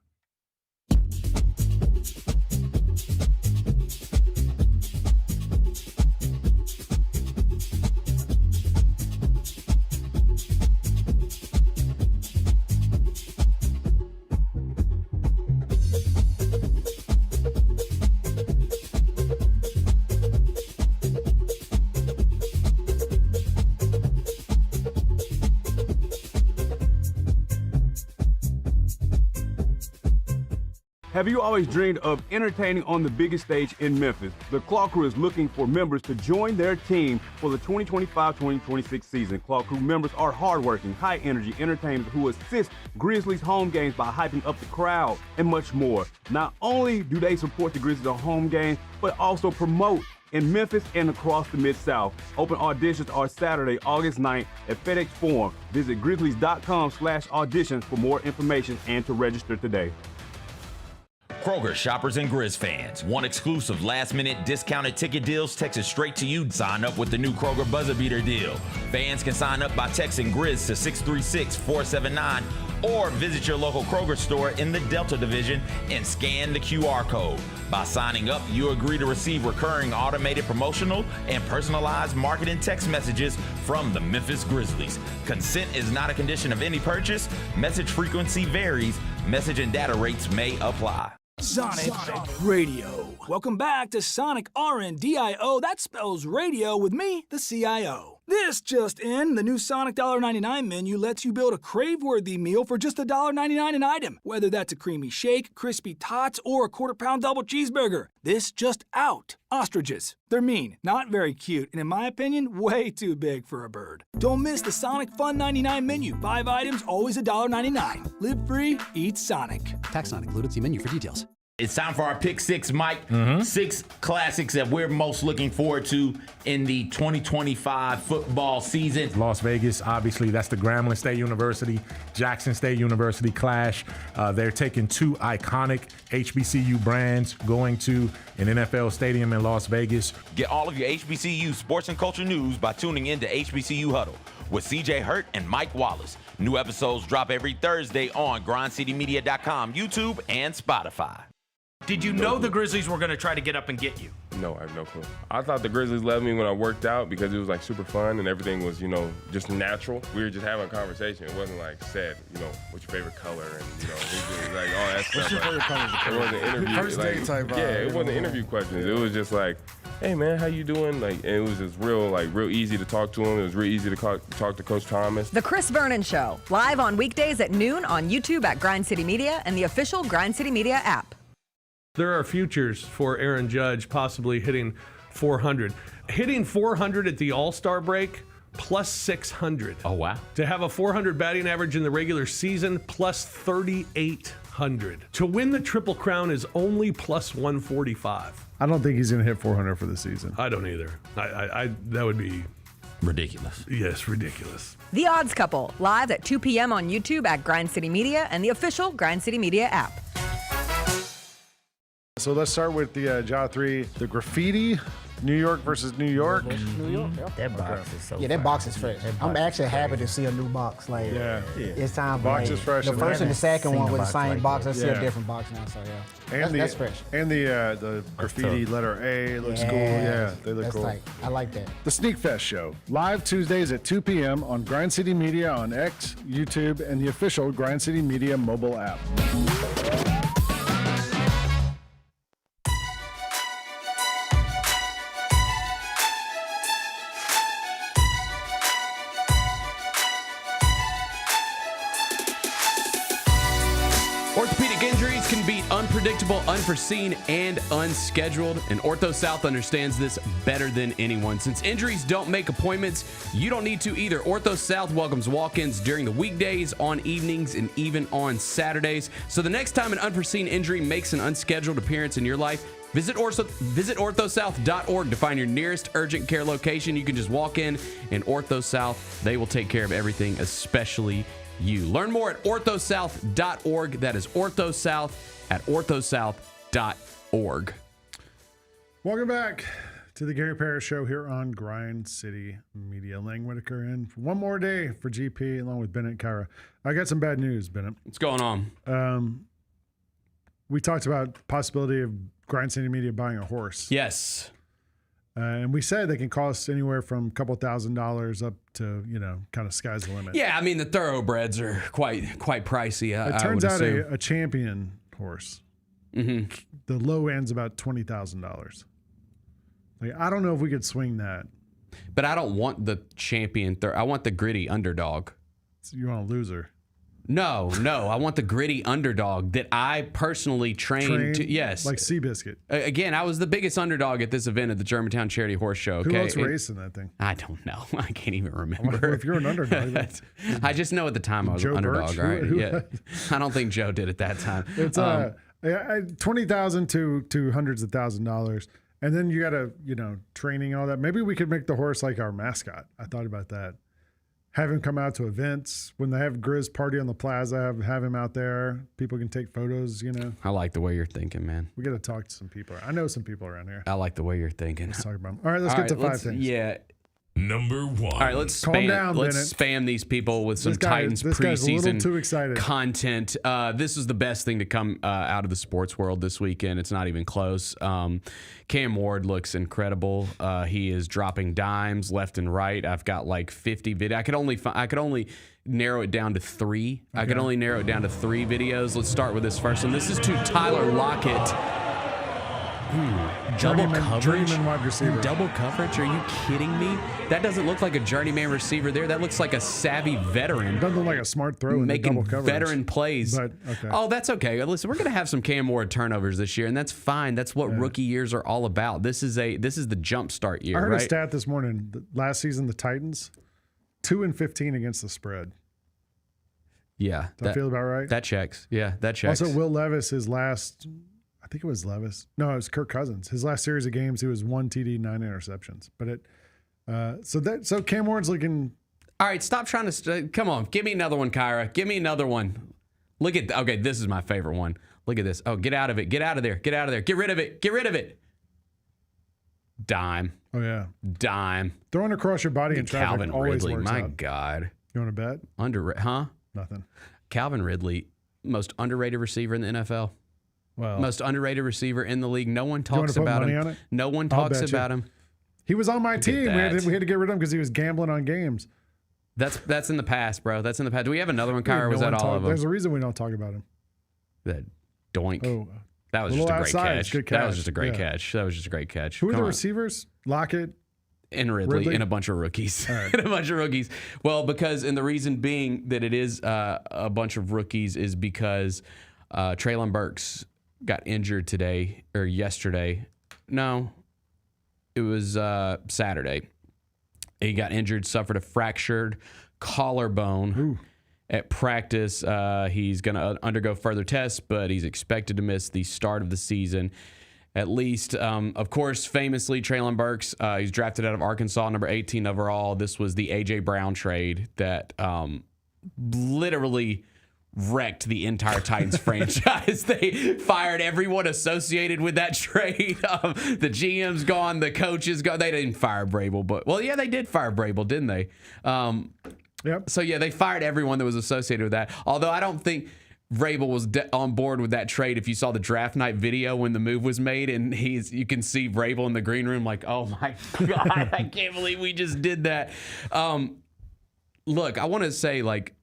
Have you always dreamed of entertaining on the biggest stage in Memphis? The Claw Crew is looking for members to join their team for the 2025-2026 season. Claw Crew members are hardworking, high-energy entertainers who assist Grizzlies home games by hyping up the crowd and much more. Not only do they support the Grizzlies at home games, but also promote in Memphis and across the Mid-South. Open auditions are Saturday, August 9th at FedEx Forum. Visit grizzlies.com/auditions for more information and to register today. Kroger shoppers and Grizz fans. Want exclusive last-minute discounted ticket deals texted straight to you? Sign up with the new Kroger Buzzer Beater deal. Fans can sign up by texting Grizz to 636-479 or visit your local Kroger store in the Delta Division and scan the QR code. By signing up, you agree to receive recurring automated promotional and personalized marketing text messages from the Memphis Grizzlies. Consent is not a condition of any purchase. Message frequency varies. Message and data rates may apply. Sonic Radio. Welcome back to Sonic RNDIO. That spells radio with me, the CIO. This just in, the new Sonic $1.99 menu lets you build a crave-worthy meal for just $1.99 an item. Whether that's a creamy shake, crispy tots, or a quarter-pound double cheeseburger. This just out. Ostriches. They're mean, not very cute, and in my opinion, way too big for a bird. Don't miss the Sonic Fun 99 menu. 5 items, always $1.99. Live free, eat Sonic. Tax not included. See menu for details. It's time for our Pick Six, Mike. 6 classics that we're most looking forward to in the 2025 football season. Las Vegas, obviously, that's the Grambling State University, Jackson State University clash. They're taking 2 iconic HBCU brands going to an NFL stadium in Las Vegas. Get all of your HBCU sports and culture news by tuning in to HBCU Huddle with CJ Hurt and Mike Wallace. New episodes drop every Thursday on grindcitymedia.com, YouTube, and Spotify. Did you know the Grizzlies were going to try to get up and get you? No, I have no clue. I thought the Grizzlies loved me when I worked out because it was like super fun and everything was, just natural. We were just having a conversation. It wasn't like said, what's your favorite color and, like all that stuff. What's your favorite color? It wasn't interview. First date type vibe. Yeah, it wasn't interview questions. It was just like, hey man, how you doing? Like, and it was just real easy to talk to him. It was real easy to talk to Coach Thomas. The Chris Vernon Show, live on weekdays at noon on YouTube at Grind City Media and the official Grind City Media app. There are futures for Aaron Judge possibly hitting 400. Hitting 400 at the All-Star break, plus 600. Oh, wow. To have a 400 batting average in the regular season, plus 3,800. To win the Triple Crown is only plus 145. I don't think he's going to hit 400 for the season. I don't either. I that would be ridiculous. Yes, ridiculous. The Odds Couple, live at 2 p.m. on YouTube at Grind City Media and the official Grind City Media app. So let's start with the Ja 3, the graffiti, New York versus New York. New York. Yep. That box is so fresh. That box is fresh. I'm actually happy to see a new box. Like, it's time. Box is fresh. The first and the second one with the same box. I see a Yeah. different box now. So And that's fresh. And the graffiti letter A looks cool. Yeah, they look That's cool. tight. I like that. The Sneak Fest Show, live Tuesdays at 2 p.m. on Grind City Media on X, YouTube, and the official Grind City Media mobile app. Orthopedic injuries can be unpredictable, unforeseen, and unscheduled, and Ortho South understands this better than anyone. Since injuries don't make appointments, you don't need to either. Ortho South welcomes walk-ins during the weekdays, on evenings, and even on Saturdays. So the next time an unforeseen injury makes an unscheduled appearance in your life, visit orthosouth.org to find your nearest urgent care location. You can just walk in, and Ortho South, they will take care of everything, especially you. Learn more at orthosouth.org. That is orthosouth at orthosouth.org. Welcome back to the Gary Parrish Show here on Grind City Media. Lang Whitaker in for one more day for GP along with Bennett Kyra. I got some bad news, Bennett. What's going on? We talked about possibility of Grind City Media buying a horse. Yes. And we said they can cost anywhere from a couple $1,000s up to, kind of sky's the limit. Yeah, I mean, the thoroughbreds are quite pricey. It turns out a champion horse. Mm-hmm. The low end's about $20,000. Like, I don't know if we could swing that. But I don't want the champion. I want the gritty underdog. So you want a loser? No. I want the gritty underdog that I personally trained to. Yes. Like Seabiscuit. Again, I was the biggest underdog at this event at the Germantown Charity Horse Show. Okay? Who else raced in that thing? I don't know. I can't even remember. If you're an underdog. I just know at the time I was an underdog. Right? Yeah. I don't think Joe did at that time. It's $20,000 to hundreds of $1,000s. And then you got to, training and all that. Maybe we could make the horse like our mascot. I thought about that. Have him come out to events. When they have Grizz party on the plaza, have him out there. People can take photos, I like the way you're thinking, man. We got to talk to some people. I know some people around here. I like the way you're thinking. Let's talk about them. All right, let's get to 5 things. Yeah. Number 1. All right, let's spam these people with some Titans preseason guy's a little too excited. Content. This is the best thing to come out of the sports world this weekend. It's not even close. Cam Ward looks incredible. He is dropping dimes left and right. I've got like 50 videos. I could only narrow it down to 3. Okay. I could only narrow it down to 3 videos. Let's start with this first one. This is to Tyler Lockett. Double coverage? Wide receiver. Double coverage? Are you kidding me? That doesn't look like a journeyman receiver there. That looks like a savvy veteran. It doesn't look like a smart throw in making double coverage. Veteran plays. But, okay. Oh, that's okay. Listen, we're going to have some Cam Ward turnovers this year, and that's fine. That's what rookie years are all about. This is the jump start year, I heard right? a stat this morning. Last season, the Titans, 2-15 against the spread. Yeah. Does that feel about right? That checks. Yeah, that checks. Also, Will Levis, his last... I think it was Levis. No, it was Kirk Cousins. His last series of games, he was 1 TD, 9 interceptions. But so Cam Ward's looking. All right, stop trying to. Come on, give me another one, Kyra. Give me another one. Look at. Okay, this is my favorite one. Look at this. Oh, get out of it. Get out of there. Get out of there. Get rid of it. Get rid of it. Dime. Oh yeah. Dime. Throwing across your body in traffic Calvin always Ridley. works My out. God. You want to bet? Nothing. Calvin Ridley, most underrated receiver in the NFL. Well, most underrated receiver in the league. No one talks about him. No one talks about him. He was on my team. We had to get rid of him because he was gambling on games. That's in the past, bro. That's in the past. Do we have another one, Kyra? Or was that all of them? There's a reason we don't talk about him. That doink. Oh, that was just a great catch. Good catch. That was just a great catch. That was just a great catch. Who are the receivers? Lockett. And Ridley and a bunch of rookies. Right. And a bunch of rookies. Well, and the reason being that it is a bunch of rookies is because Treylon Burks got injured today or yesterday. No, it was Saturday. He got injured, suffered a fractured collarbone at practice. He's going to undergo further tests, but he's expected to miss the start of the season. At least, of course, famously, Treylon Burks, he's drafted out of Arkansas, number 18 overall. This was the A.J. Brown trade that literally wrecked the entire Titans franchise. They fired everyone associated with that trade. The GM's gone, the coach is gone. They didn't fire Vrabel, but, well, yeah, they did fire Vrabel, didn't they? Yep. So, yeah, they fired everyone that was associated with that. Although I don't think Vrabel was on board with that trade. If you saw the draft night video when the move was made, and you can see Vrabel in the green room like, oh my God, I can't believe we just did that. Look, I want to say, like,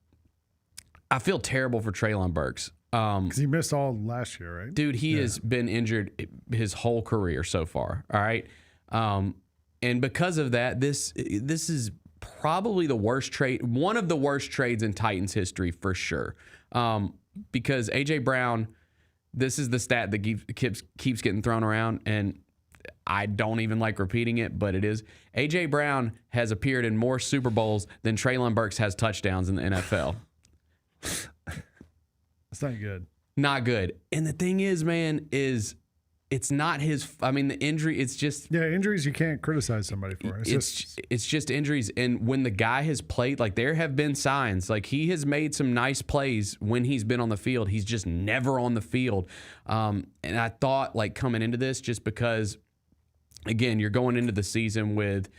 I feel terrible for Treylon Burks. Because he missed all last year, right? Dude, he has been injured his whole career so far, all right? And because of that, this is probably the worst trade, one of the worst trades in Titans history for sure. Because A.J. Brown, this is the stat that keeps getting thrown around, and I don't even like repeating it, but it is. A.J. Brown has appeared in more Super Bowls than Treylon Burks has touchdowns in the NFL. That's not good. Not good. And the thing is, man, it's not his. I mean, the injury. It's just injuries. You can't criticize somebody for. It's just injuries. And when the guy has played, like there have been signs, like he has made some nice plays when he's been on the field. He's just never on the field. And I thought, like coming into this, just because, again, you're going into the season with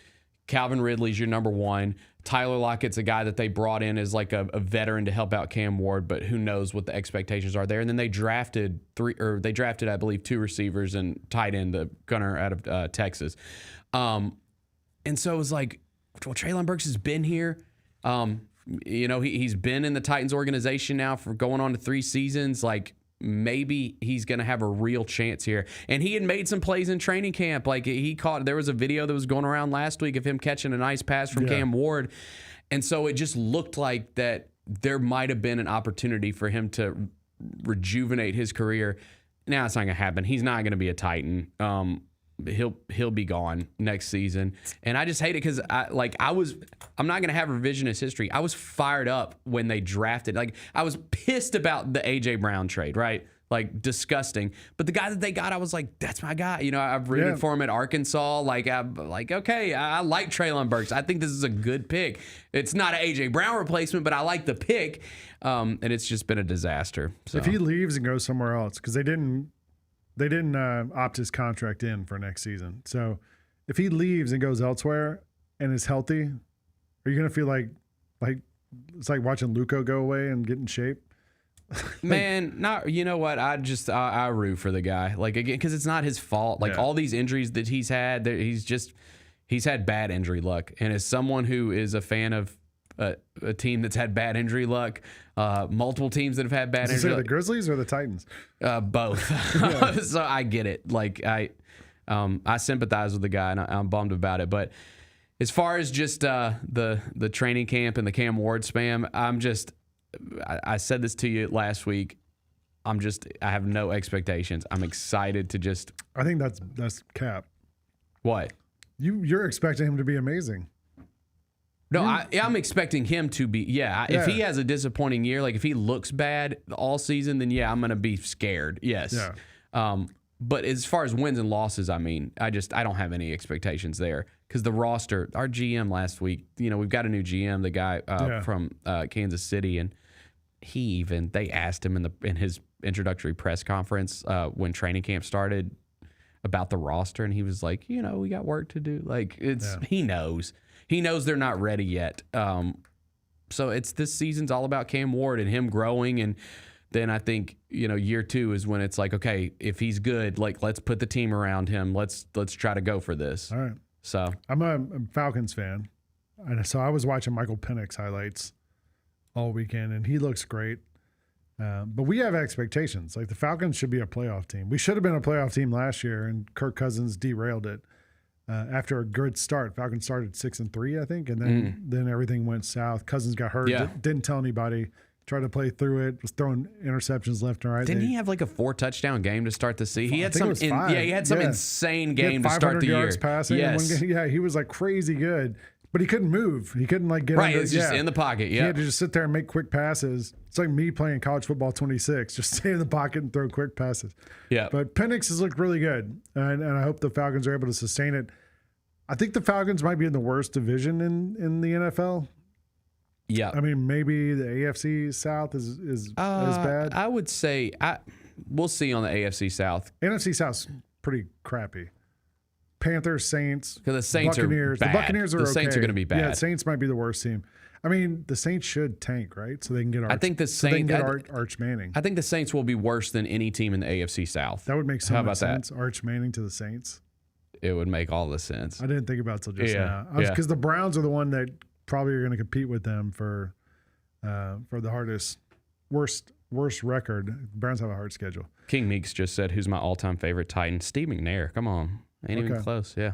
Calvin Ridley's your number one. Tyler Lockett's a guy that they brought in as like a veteran to help out Cam Ward, but who knows what the expectations are there. And then they drafted I believe 2 receivers and tight end, the gunner out of Texas. And so it was like, well, Treylon Burks has been here. He's been in the Titans organization now for going on to 3 seasons. Like, maybe he's going to have a real chance here. And he had made some plays in training camp. Like there was a video that was going around last week of him catching a nice pass from Cam Ward. And so it just looked like that there might have been an opportunity for him to rejuvenate his career. Now it's not going to happen. He's not going to be a Titan. He'll be gone next season, and I just hate it because I'm not gonna have revisionist history. I was fired up when they drafted. Like, I was pissed about the AJ Brown trade, right? Like, disgusting. But the guy that they got, I was like, that's my guy. You know, I've rooted for him at Arkansas. Okay, I like Treylon Burks. I think this is a good pick. It's not an AJ Brown replacement, but I like the pick. And it's just been a disaster. So. If he leaves and goes somewhere else, because they didn't opt his contract in for next season. So if he leaves and goes elsewhere and is healthy, are you going to feel like it's like watching Luka go away and get in shape? Man, you know what? I root for the guy. Like, again, because it's not his fault. Like, all these injuries that he's had, he's had bad injury luck. And as someone who is a fan of a team that's had bad injury luck, multiple teams that have had bad injury luck. The Grizzlies or the Titans? Both. So I get it. Like, I sympathize with the guy, and I'm bummed about it. But as far as just the training camp and the Cam Ward spam, I said this to you last week. I have no expectations. I'm excited to just. I think that's cap. What? You're expecting him to be amazing. No, I'm expecting him to be. If he has a disappointing year, like if he looks bad all season, then I'm going to be scared. Yes. Yeah. But as far as wins and losses, I mean, I don't have any expectations there because the roster, our GM last week, we've got a new GM, the guy from Kansas City, and they asked him in his introductory press conference when training camp started about the roster, and he was like, we got work to do. Like, he knows. He knows they're not ready yet. So this season's all about Cam Ward and him growing. And then I think, year 2 is when it's like, okay, if he's good, like, let's put the team around him. Let's try to go for this. All right. So I'm a Falcons fan. And so I was watching Michael Penix highlights all weekend, and he looks great. But we have expectations. Like, the Falcons should be a playoff team. We should have been a playoff team last year, and Kirk Cousins derailed it. After a good start, Falcons started 6-3, I think, and then everything went south. Cousins got hurt, didn't tell anybody, tried to play through it, was throwing interceptions left and right. Didn't he have like a 4-touchdown game to start the season? He had some insane game to start the year. 500 yards passing. Yes. In one game. Yeah, he was like crazy good, but he couldn't move. He couldn't get right. It's just in the pocket. Yeah, he had to just sit there and make quick passes. It's like me playing college football 26, just stay in the pocket and throw quick passes. Yeah, but Penix has looked really good, and I hope the Falcons are able to sustain it. I think the Falcons might be in the worst division in the NFL. Yeah. I mean, maybe the AFC South is as bad. I would say we'll see on the AFC South. NFC South's pretty crappy. Panthers, Saints, because the Saints Buccaneers. Are bad. The Buccaneers are the Saints okay. are going to be bad. Yeah, Saints might be the worst team. I mean, the Saints should tank, right? So they can get Arch. I think the Saints. So they can get Arch Manning. I think the Saints will be worse than any team in the AFC South. That would make so much sense. Arch Manning to the Saints. It would make all the sense. I didn't think about it till just now. Because the Browns are the one that probably are going to compete with them for the worst record. The Browns have a hard schedule. King Meeks just said, "Who's my all-time favorite Titan?" Steve McNair. Come on, ain't even close. Yeah.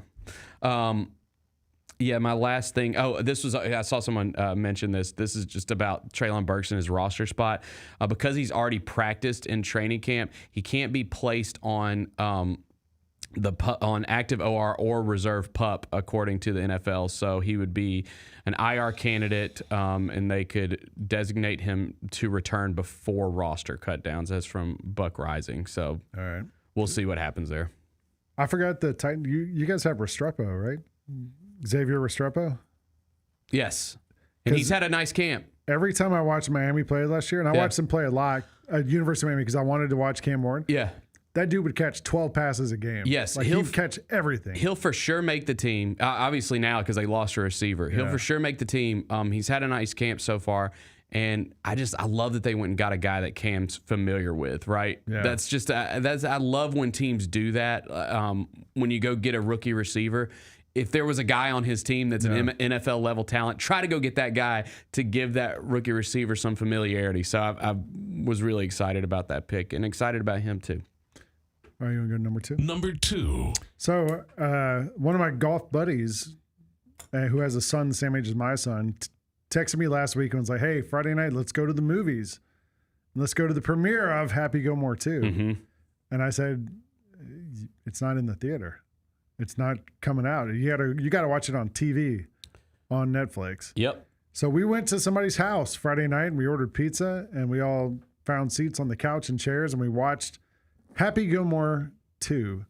My last thing. I saw someone mention this. This is just about Treylon Burks and his roster spot. Because he's already practiced in training camp, he can't be placed on on active OR or reserve PUP according to the NFL. So he would be an IR candidate, and they could designate him to return before roster cutdowns. That's from Buck Rising. So all right, we'll see what happens there. I forgot the Titan. You guys have Restrepo, right? Xavier Restrepo? Yes. And he's had a nice camp. Every time I watched Miami play last year, and I watched them play a lot at University of Miami because I wanted to watch Cam Ward. Yeah. That dude would catch 12 passes a game. Yes. He'd catch everything. He'll for sure make the team. Obviously now because they lost a receiver. He'll for sure make the team. He's had a nice camp so far. And I love that they went and got a guy that Cam's familiar with, right? Yeah. That's just, I love when teams do that. When you go get a rookie receiver, if there was a guy on his team that's an NFL level talent, try to go get that guy to give that rookie receiver some familiarity. So I was really excited about that pick and excited about him too. All right, you want to go to number 2? Number 2. So one of my golf buddies who has a son the same age as my son, texted me last week and was like, hey, Friday night, let's go to the movies. Let's go to the premiere of Happy Gilmore 2. Mm-hmm. And I said, it's not in the theater. It's not coming out. You got to watch it on TV, on Netflix. Yep. So we went to somebody's house Friday night and we ordered pizza and we all found seats on the couch and chairs and we watched Happy Gilmore 2,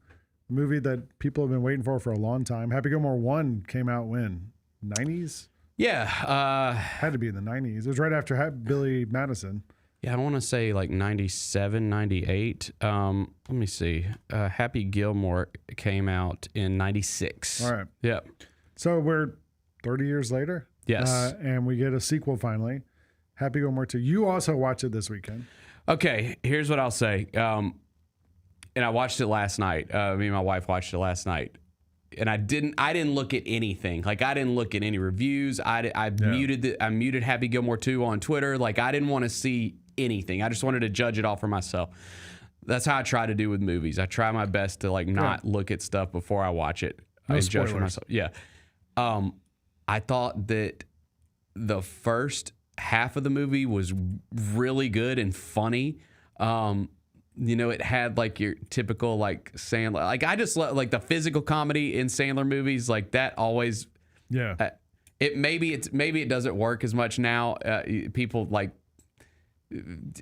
a movie that people have been waiting for a long time. Happy Gilmore 1 came out when? 90s? Yeah. Had to be in the 90s. It was right after Billy Madison. Yeah, I want to say like 97, 98. Let me see. Happy Gilmore came out in 96. All right. Yep. So we're 30 years later. Yes. And we get a sequel finally. Happy Gilmore 2. You also watched it this weekend. Okay, here's what I'll say. And I watched it last night. Me and my wife watched it last night. And I didn't look at anything. Like, I didn't look at any reviews. I muted Happy Gilmore 2 on Twitter. Like, I didn't want to see anything. I just wanted to judge it all for myself. That's how I try to do with movies. I try my best to not look at stuff before I watch it. No I spoilers. judge for myself. Yeah. I thought that the first half of the movie was really good and funny. It had like your typical like Sandler. Like, I just love like the physical comedy in Sandler movies. Like, that always. Yeah. Maybe it doesn't work as much now. People like.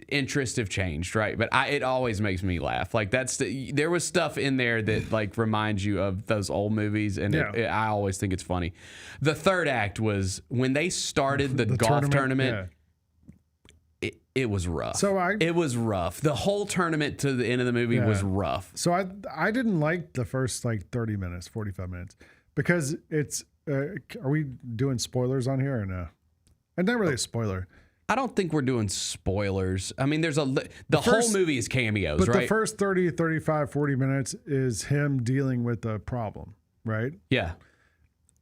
Interests have changed, right? But it always makes me laugh. Like, there was stuff in there that like reminds you of those old movies, and I always think it's funny. The third act was when they started the golf tournament. It was rough. It was rough. The whole tournament to the end of the movie was rough. So I didn't like the first like 30 minutes, 45 minutes, because it's. Are we doing spoilers on here or no? And not really a spoiler. I don't think we're doing spoilers. I mean, the whole movie is cameos, but right? The first 30, 35, 40 minutes is him dealing with a problem, right? Yeah.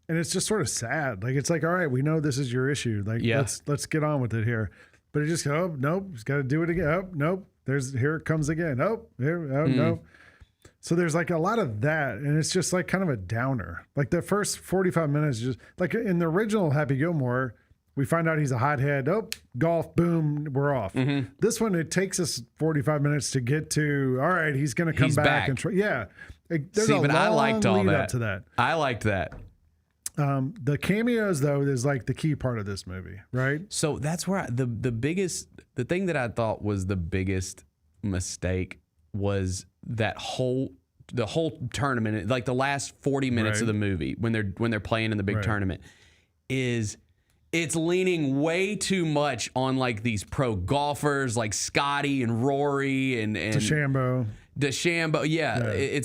And it's just sort of sad. Like, it's like, all right, we know this is your issue. Like, let's get on with it here. But it just, nope, he's got to do it again. Oh, nope, here it comes again. Nope. So there's like a lot of that, and it's just like kind of a downer. Like, the first 45 minutes, just like in the original Happy Gilmore, we find out he's a hothead. Oh, golf, boom, we're off. Mm-hmm. This one, it takes us 45 minutes to get to, all right, he's going to come back. And yeah. There's a long I liked all lead that. up to that. I liked that. The cameos, though, is like the key part of this movie, right? So that's where the thing that I thought was the biggest mistake was the whole tournament, like the last 40 minutes of the movie when they're playing in the big tournament, it's leaning way too much on like these pro golfers like Scotty and Rory and DeChambeau. It's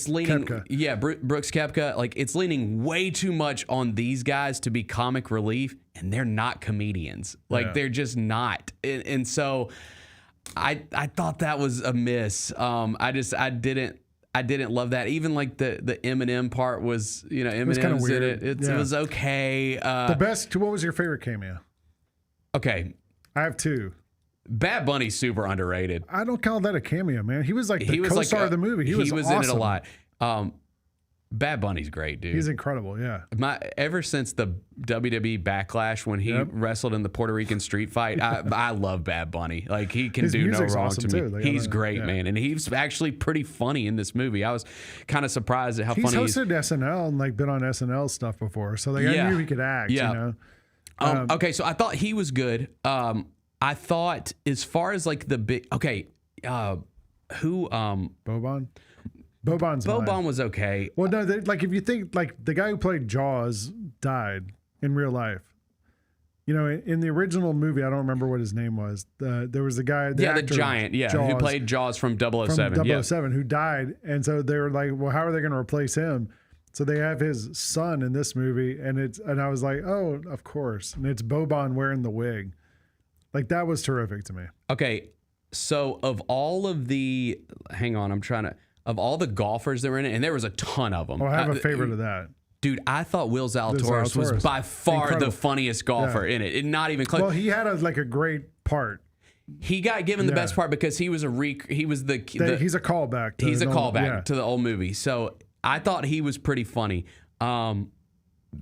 leaning. Koepka. Yeah, Brooks Koepka. Like, it's leaning way too much on these guys to be comic relief, and they're not comedians. Like, they're just not. And so, I thought that was a miss. I didn't love that. Even like the Eminem part was, Eminem's in it. It was okay. What was your favorite cameo? Okay. I have two. Bad Bunny's super underrated. I don't call that a cameo, man. He was like the co-star of the movie. He was awesome. In it a lot. Bad Bunny's great, dude. He's incredible, yeah. Ever since the WWE Backlash when he wrestled in the Puerto Rican street fight, I love Bad Bunny. Like, he can do no wrong to me. Like, he's great, man. And he's actually pretty funny in this movie. I was kind of surprised at how funny he is. He's hosted SNL and like been on SNL stuff before. So like, I knew he could act, you know. Okay, so I thought he was good. I thought as far as like the big Boban? Boban was okay. Well, no, like if you think like the guy who played Jaws died in real life. You know, in the original movie, I don't remember what his name was. There was the guy, the giant, Jaws, who played Jaws from 007. From 007, who died. And so they were like, well, how are they going to replace him? So they have his son in this movie, and I was like, oh, of course. And it's Boban wearing the wig. Like, that was terrific to me. Okay, so of all of the, of all the golfers that were in it, and there was a ton of them. Oh, I have a favorite of that. Dude, I thought Will Zalatoris was by far the funniest golfer in it. Not even close. Well, he had a great part. He got given the best part because he was he's a callback. He's a callback to the old movie. So I thought he was pretty funny.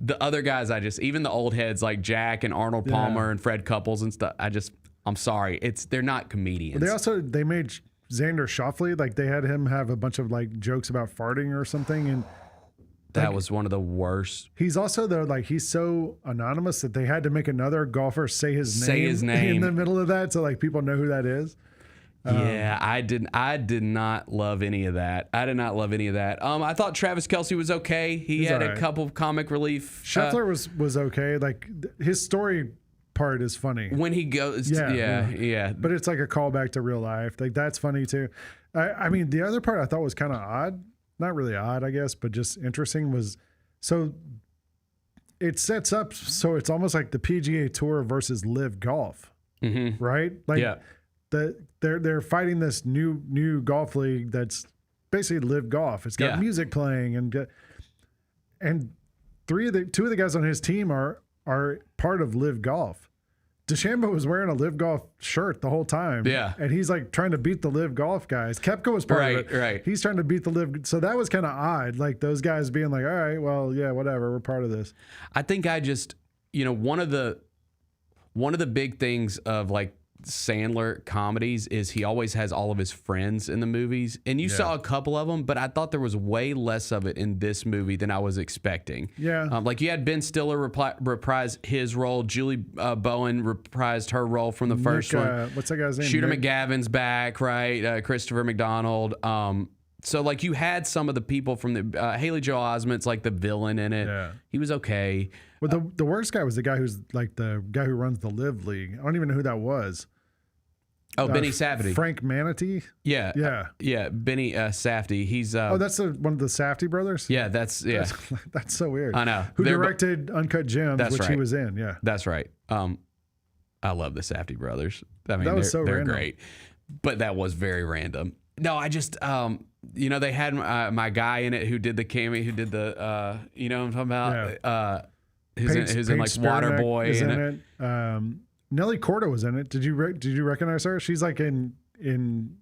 the other guys, even the old heads like Jack and Arnold Palmer and Fred Couples and stuff, I'm sorry. they're not comedians. They made Xander Schauffele, like they had him have a bunch of like jokes about farting or something. And that was one of the worst. He's also he's so anonymous that they had to make another golfer say his name in the middle of that. So like people know who that is. Yeah, I did not love any of that. I thought Travis Kelce was okay. He's had a couple of comic relief. Scheffler was okay. Like his story part is funny when he goes. Yeah. But it's like a callback to real life. Like that's funny too. I mean, the other part I thought was kind of odd. Not really odd, I guess, but just interesting was so it sets up so it's almost like the PGA Tour versus Live Golf, right? Like they're fighting this new golf league that's basically Live Golf. It's got music playing and two of the guys on his team are part of Live Golf. DeChambeau was wearing a Live Golf shirt the whole time. Yeah. And he's like trying to beat the Live Golf guys. Koepka was part of it. Right. He's trying to beat the Live. So that was kind of odd. Like those guys being like, all right, well, yeah, whatever. We're part of this. I think one of the big things of like Sandler comedies is he always has all of his friends in the movies, and you saw a couple of them, but I thought there was way less of it in this movie than I was expecting. Like you had Ben Stiller reprise his role, Julie Bowen reprised her role from the first one. What's that guy's name? Shooter McGavin's back, right? Christopher McDonald. So like you had some of the people from the Haley Joel Osment's like the villain in it. Yeah. He was okay. Well, the worst guy was the guy who's like the guy who runs the Live League. I don't even know who that was. Oh, Benny Safdie. Frank Manatee? Yeah. Benny Safdie. He's that's one of the Safdie brothers? Yeah, that's so weird. I know. Who directed Uncut Gems, which he was in, yeah. That's right. I love the Safdie brothers. I mean, that was they're random. Great. But that was very random. No, I just they had my guy in it who did the cameo, who did the you know what I'm talking about? Who's in like Waterboy is in it. Nelly Corda was in it. Did you recognize her? She's like in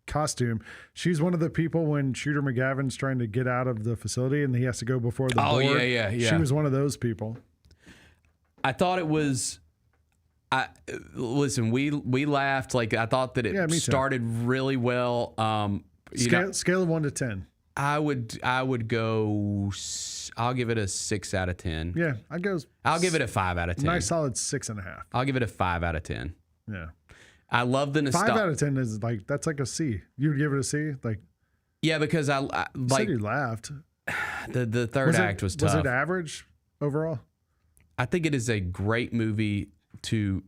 costume. She's one of the people when Shooter McGavin's trying to get out of the facility and he has to go before the board. Yeah. She was one of those people. I thought it was. Listen, we laughed. Like I thought that it started really well. Scale of 1 to 10. I would go. I'll give it a 6 out of 10. Yeah, I'll give it a 5 out of 10. Nice solid 6.5. I'll give it a 5 out of 10. Yeah, I love the nostalgia. 5 out of 10 is that's like a C. You would give it a C, like. Yeah, because I like. Said you laughed. The third act was tough. Was it average overall? I think it is a great movie to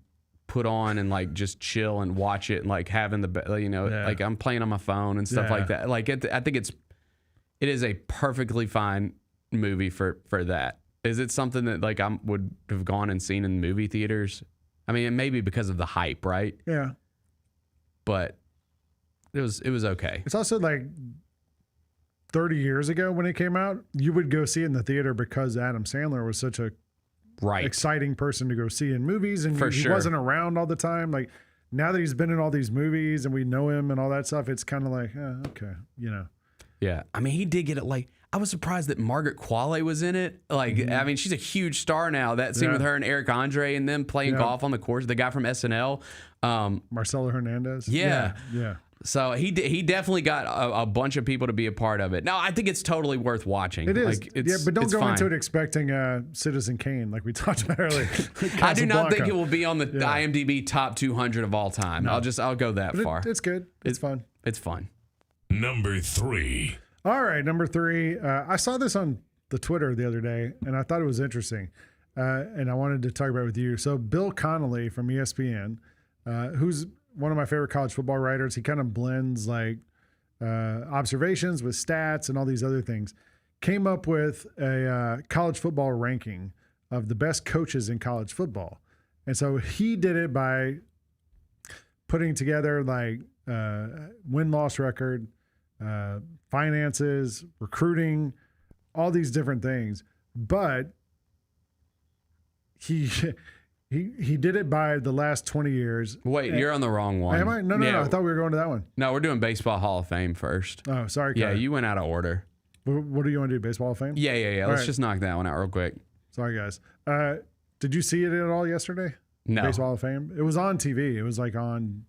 put on and like just chill and watch it and like having like I'm playing on my phone and stuff like that. Like I think it is a perfectly fine movie for that. Is it something that like I would have gone and seen in movie theaters? I mean, maybe because of the hype, right? Yeah. But it was okay. It's also like 30 years ago when it came out, you would go see it in the theater because Adam Sandler was such a exciting person to go see in movies, and he wasn't around all the time. Like now that he's been in all these movies and we know him and all that stuff, it's kind of like, okay, Yeah, I mean, he did get it. Like, I was surprised that Margaret Qualley was in it. Like, I mean, she's a huge star now. That scene with her and Eric Andre and them playing golf on the course, the guy from SNL. Marcelo Hernandez. Yeah. Yeah. So he definitely got a bunch of people to be a part of it. No, I think it's totally worth watching. It is. Like, but don't go fine. into it expecting Citizen Kane like we talked about earlier. I do not think it will be on the IMDb top 200 of all time. No. I'll go that far. It's good. It's fun. It's fun. Number 3. All right, number 3. I saw this on the Twitter the other day, and I thought it was interesting, and I wanted to talk about it with you. So Bill Connolly from ESPN, who's one of my favorite college football writers, he kind of blends like observations with stats and all these other things, came up with a college football ranking of the best coaches in college football. And so he did it by putting together like win-loss record, finances, recruiting, all these different things. But he did it by the last 20 years. Wait, you're on the wrong one. Am I? No. I thought we were going to that one. No, we're doing Baseball Hall of Fame first. Oh, sorry. Yeah, you went out of order. What do you want to do? Baseball Hall of Fame? Yeah. Let's just knock that one out real quick. Sorry, guys. Did you see it at all yesterday? No. Baseball Hall of Fame? It was on TV. It was like on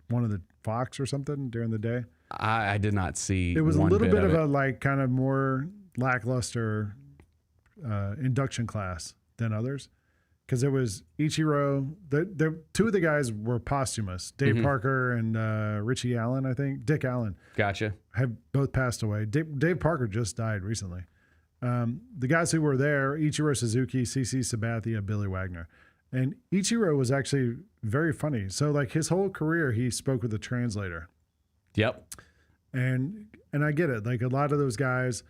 one of the Fox or something during the day. I did not see. It was a little bit of it. a like kind of more lackluster induction class than others, because it was Ichiro. The two of the guys were posthumous. Dave Parker and Richie Allen, I think. Dick Allen. Gotcha. Have both passed away. Dave Parker just died recently. The guys who were there: Ichiro Suzuki, CC Sabathia, Billy Wagner. And Ichiro was actually very funny. So like his whole career, he spoke with a translator. Yep. And I get it. Like a lot of those guys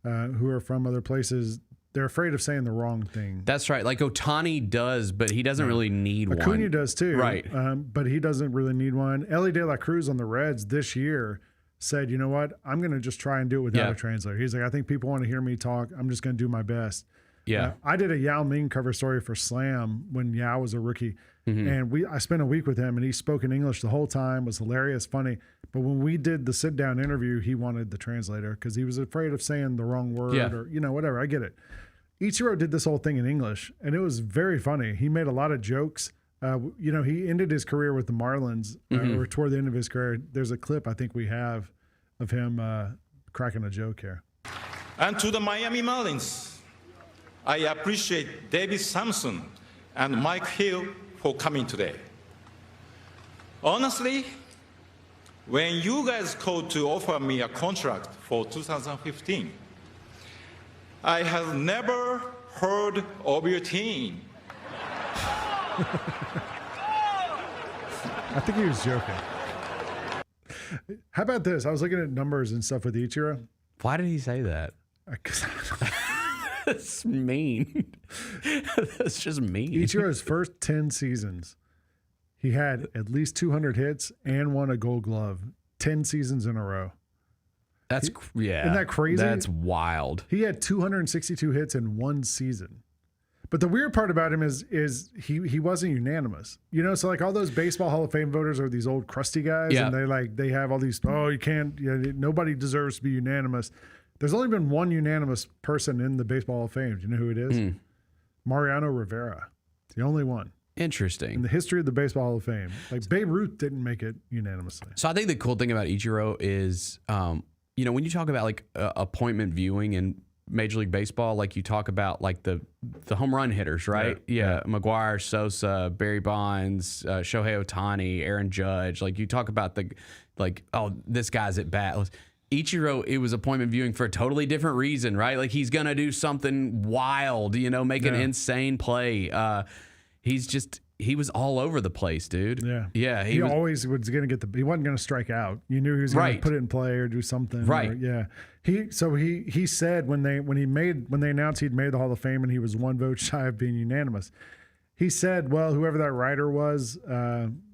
who are from other places, they're afraid of saying the wrong thing. That's right. Like Ohtani does, but he doesn't really need one. Acuna does too. Right. But he doesn't really need one. Ellie De La Cruz on the Reds this year said, you know what? I'm going to just try and do it without a translator. He's like, I think people want to hear me talk. I'm just going to do my best. Yeah. I did a Yao Ming cover story for Slam when Yao was a rookie. And I spent a week with him, and he spoke in English the whole time, was hilarious, funny. But when we did the sit-down interview, he wanted the translator because he was afraid of saying the wrong word or, whatever. I get it. Ichiro did this whole thing in English, and it was very funny. He made a lot of jokes. He ended his career with the Marlins, or toward the end of his career. There's a clip I think we have of him cracking a joke here. And to the Miami Marlins, I appreciate David Sampson and Mike Hill for coming today. Honestly, when you guys called to offer me a contract for 2015, I have never heard of your team. I think he was joking. How about this? I was looking at numbers and stuff with Ichiro. Why did he say that? That's mean. That's just mean. Ichiro's first 10 seasons, he had at least 200 hits and won a Gold Glove 10 seasons in a row. That's Isn't that crazy? That's wild. He had 262 hits in one season. But the weird part about him is he wasn't unanimous. So like all those baseball Hall of Fame voters are these old crusty guys, and they have all these, you can't, nobody deserves to be unanimous. There's only been one unanimous person in the Baseball Hall of Fame. Do you know who it is? Mariano Rivera. It's the only one. Interesting. In the history of the Baseball Hall of Fame. Like Babe Ruth didn't make it unanimously. So I think the cool thing about Ichiro is, when you talk about like appointment viewing in Major League Baseball, like you talk about like the home run hitters, right? Yeah. McGuire, Sosa, Barry Bonds, Shohei Ohtani, Aaron Judge. Like you talk about this guy's at bat. Ichiro, it was appointment viewing for a totally different reason, right? Like he's going to do something wild, make an insane play. He was all over the place, dude. Yeah. Yeah. He always was going to he wasn't going to strike out. You knew he was going to put it in play or do something. Right. He said when they announced he'd made the Hall of Fame and he was one vote shy of being unanimous, he said, well, whoever that writer was,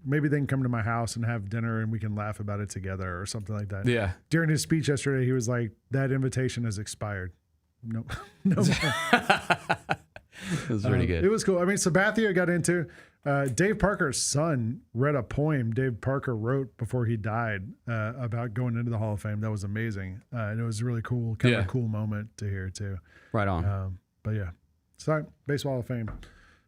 maybe they can come to my house and have dinner and we can laugh about it together or something like that. Yeah. During his speech yesterday, he was like, that invitation has expired. No. It was pretty good. It was cool. I mean, Sabathia got into Dave Parker's son read a poem Dave Parker wrote before he died about going into the Hall of Fame. That was amazing. And it was really cool, kind of a cool moment to hear too. Right on. But yeah, sorry, Baseball Hall of Fame.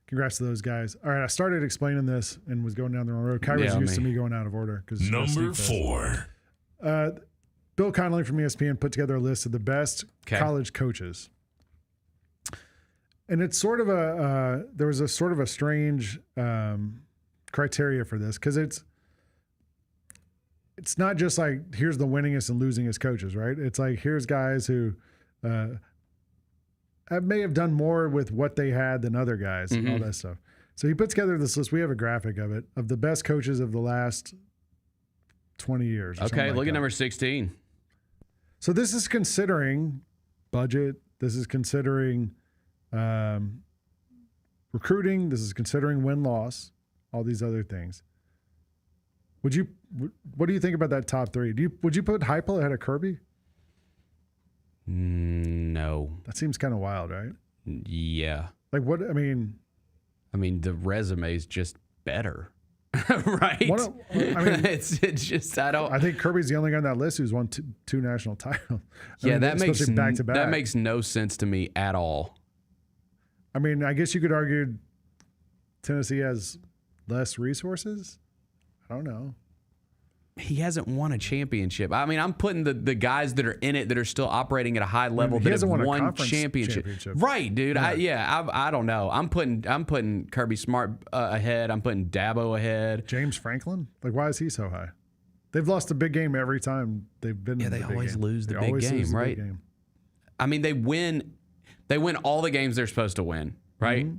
Congrats to those guys. All right, I started explaining this and was going down the wrong road. Kyrie's used to me going out of order. Number 4. Bill Connolly from ESPN put together a list of the best college coaches. And it's sort of there was a sort of a strange criteria for this because it's not just like here's the winningest and losingest coaches, right? It's like here's guys who may have done more with what they had than other guys and all that stuff. So he put together this list. We have a graphic of it, of the best coaches of the last 20 years. Okay, look at number 16. So this is considering budget. This is considering recruiting. This is considering win-loss, all these other things. What do you think about that top 3? Would you put Heupel ahead of Kirby? No. That seems kind of wild, right? Yeah. Like what? I mean, the resume is just better, right? It's just I think Kirby's the only guy on that list who's won two national titles. That makes back to back. That makes no sense to me at all. I mean, I guess you could argue Tennessee has less resources. I don't know. He hasn't won a championship. I mean, I'm putting the guys that are in it that are still operating at a high level that have won championship. Right, dude. Yeah. I don't know. I'm putting Kirby Smart ahead. I'm putting Dabo ahead. James Franklin? Like, why is he so high? They've lost a big game every time they've been in the big game. They always lose the big game, right? I mean, they win all the games they're supposed to win, right? Mm-hmm.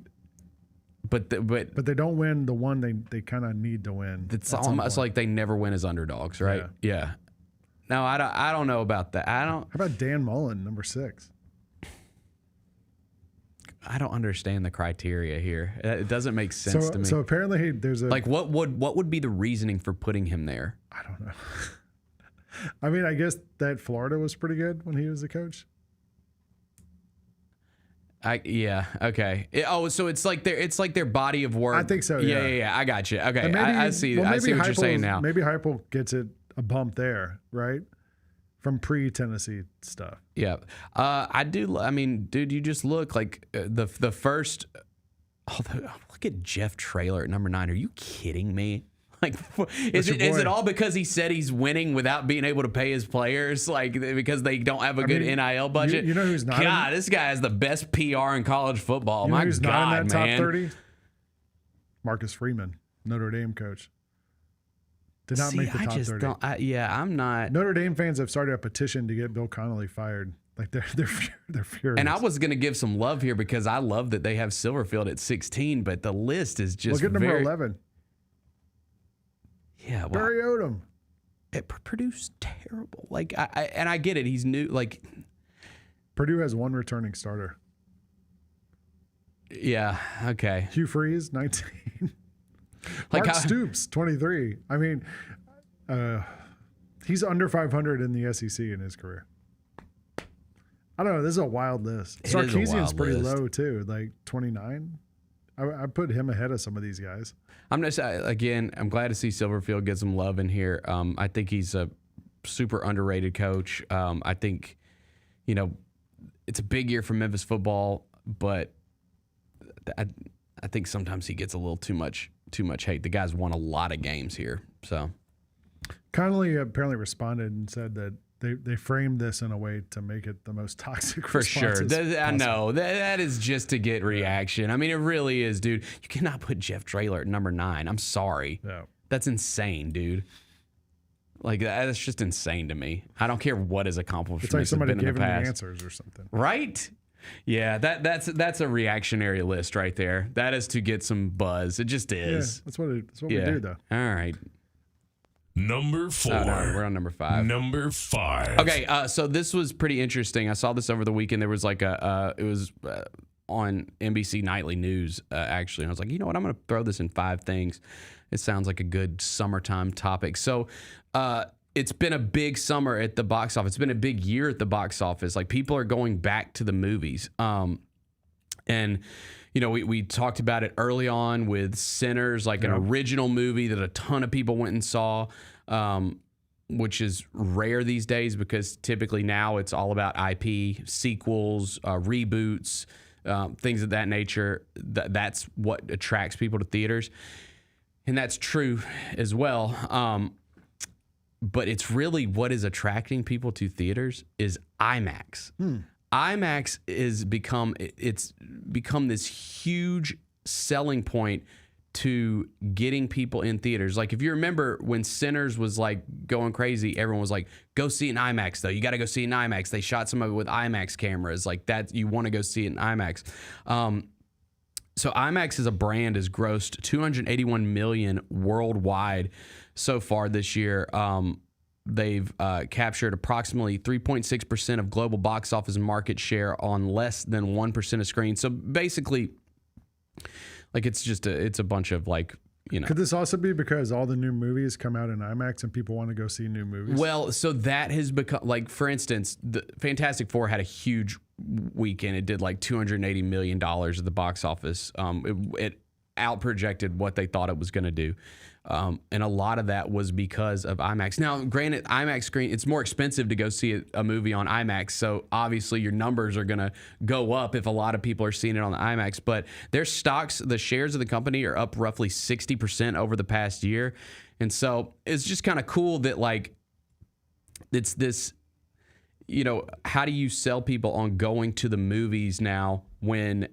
But they don't win the one they kind of need to win. It's almost like they never win as underdogs, right? Yeah. No, I don't know about that. How about Dan Mullen, number 6? I don't understand the criteria here. It doesn't make sense to me. So apparently there's a what would be the reasoning for putting him there? I don't know. I mean, I guess that Florida was pretty good when he was the coach. Okay. So it's like their body of work. I think so. Yeah. I got you. Okay, I see. I see what you're saying now. Maybe Heupel gets it a bump there, right? From pre-Tennessee stuff. Yeah, I do. I mean, dude, you just look like the first. Look at Jeff Traylor at number 9. Are you kidding me? Like, is it all because he said he's winning without being able to pay his players? Like, because they don't have a good NIL budget? You know who's not? God, this guy has the best PR in college football. You know who's not in that top man. 30? Marcus Freeman, Notre Dame coach. Did not make the top 30. I'm not. Notre Dame fans have started a petition to get Bill Connolly fired. Like they're furious. And I was going to give some love here because I love that they have Silverfield at 16, but the list is just look at number 11. Yeah, well, Barry Odom. Purdue's terrible. Like, I get it. He's new. Like, Purdue has 1 returning starter. Yeah. Okay. Hugh Freeze, 19. Mark Stoops, 23. I mean, he's under 500 in the SEC in his career. I don't know. This is a wild list. Sarkisian's pretty low too, like 29. I put him ahead of some of these guys. I'm glad to see Silverfield get some love in here. I think he's a super underrated coach. I think, it's a big year for Memphis football, but I think sometimes he gets a little too much hate. The guy's won a lot of games here. So Connolly apparently responded and said that they framed this in a way to make it the most toxic for sure. I know that is just to get reaction. I mean, it really is, dude. You cannot put Jeff Traylor at number 9. I'm sorry. No. That's insane, dude. Like, that's just insane to me. I don't care what his accomplishments it's like somebody have been in the gave him past. the answers or something. Right? Yeah, that's a reactionary list right there. That is to get some buzz. It just is. Yeah, that's what we do, though. All right. Number 4. Oh, no, we're on number 5. Number 5. Okay, so this was pretty interesting. I saw this over the weekend. There was like it was on NBC Nightly News, actually. And I was like, you know what? I'm going to throw this in 5 things. It sounds like a good summertime topic. So it's been a big summer at the box office. It's been a big year at the box office. Like, people are going back to the movies. And we talked about it early on with Sinners, like an original movie that a ton of people went and saw, which is rare these days because typically now it's all about IP, sequels, reboots, things of that nature. That's what attracts people to theaters. And that's true as well. But it's really what is attracting people to theaters is IMAX. IMAX is become this huge selling point to getting people in theaters. Like, if you remember when Sinners was like going crazy, everyone was like, go see it in IMAX though. You got to go see it in IMAX. They shot some of it with IMAX cameras. Like, that, you want to go see it in IMAX. So IMAX as a brand has grossed $281 million worldwide so far this year. They've captured approximately 3.6% of global box office market share on less than 1% of screens. So basically, like, it's a bunch of, like, Could this also be because all the new movies come out in IMAX and people want to go see new movies? Well, so that has become, like, for instance, the Fantastic Four had a huge weekend. It did like $280 million at the box office. It out projected what they thought it was going to do. And a lot of that was because of IMAX. Now, granted, IMAX screen, it's more expensive to go see a movie on IMAX. So obviously your numbers are going to go up if a lot of people are seeing it on the IMAX. But their stocks, the shares of the company are up roughly 60% over the past year. And so it's just kind of cool that, like, it's this, you know, how do you sell people on going to the movies now when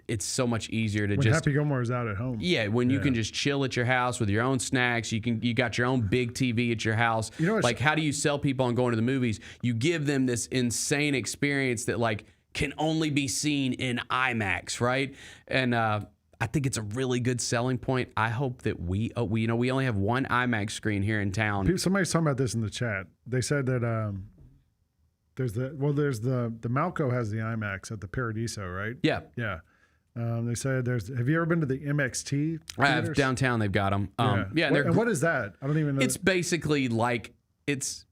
it's so much easier to when just Happy Gilmore is out at home. Yeah, when you can just chill at your house with your own snacks, you got your own big TV at your house. You know, like, how do you sell people on going to the movies? You give them this insane experience that, like, can only be seen in IMAX, right? And I think it's a really good selling point. I hope that we only have one IMAX screen here in town. Somebody's talking about this in the chat. They said that there's the Malco has the IMAX at the Paradiso, right? Yeah. Yeah. They said have you ever been to the MXT? I have downtown. They've got them. And what is that? I don't even know. It's basically like it's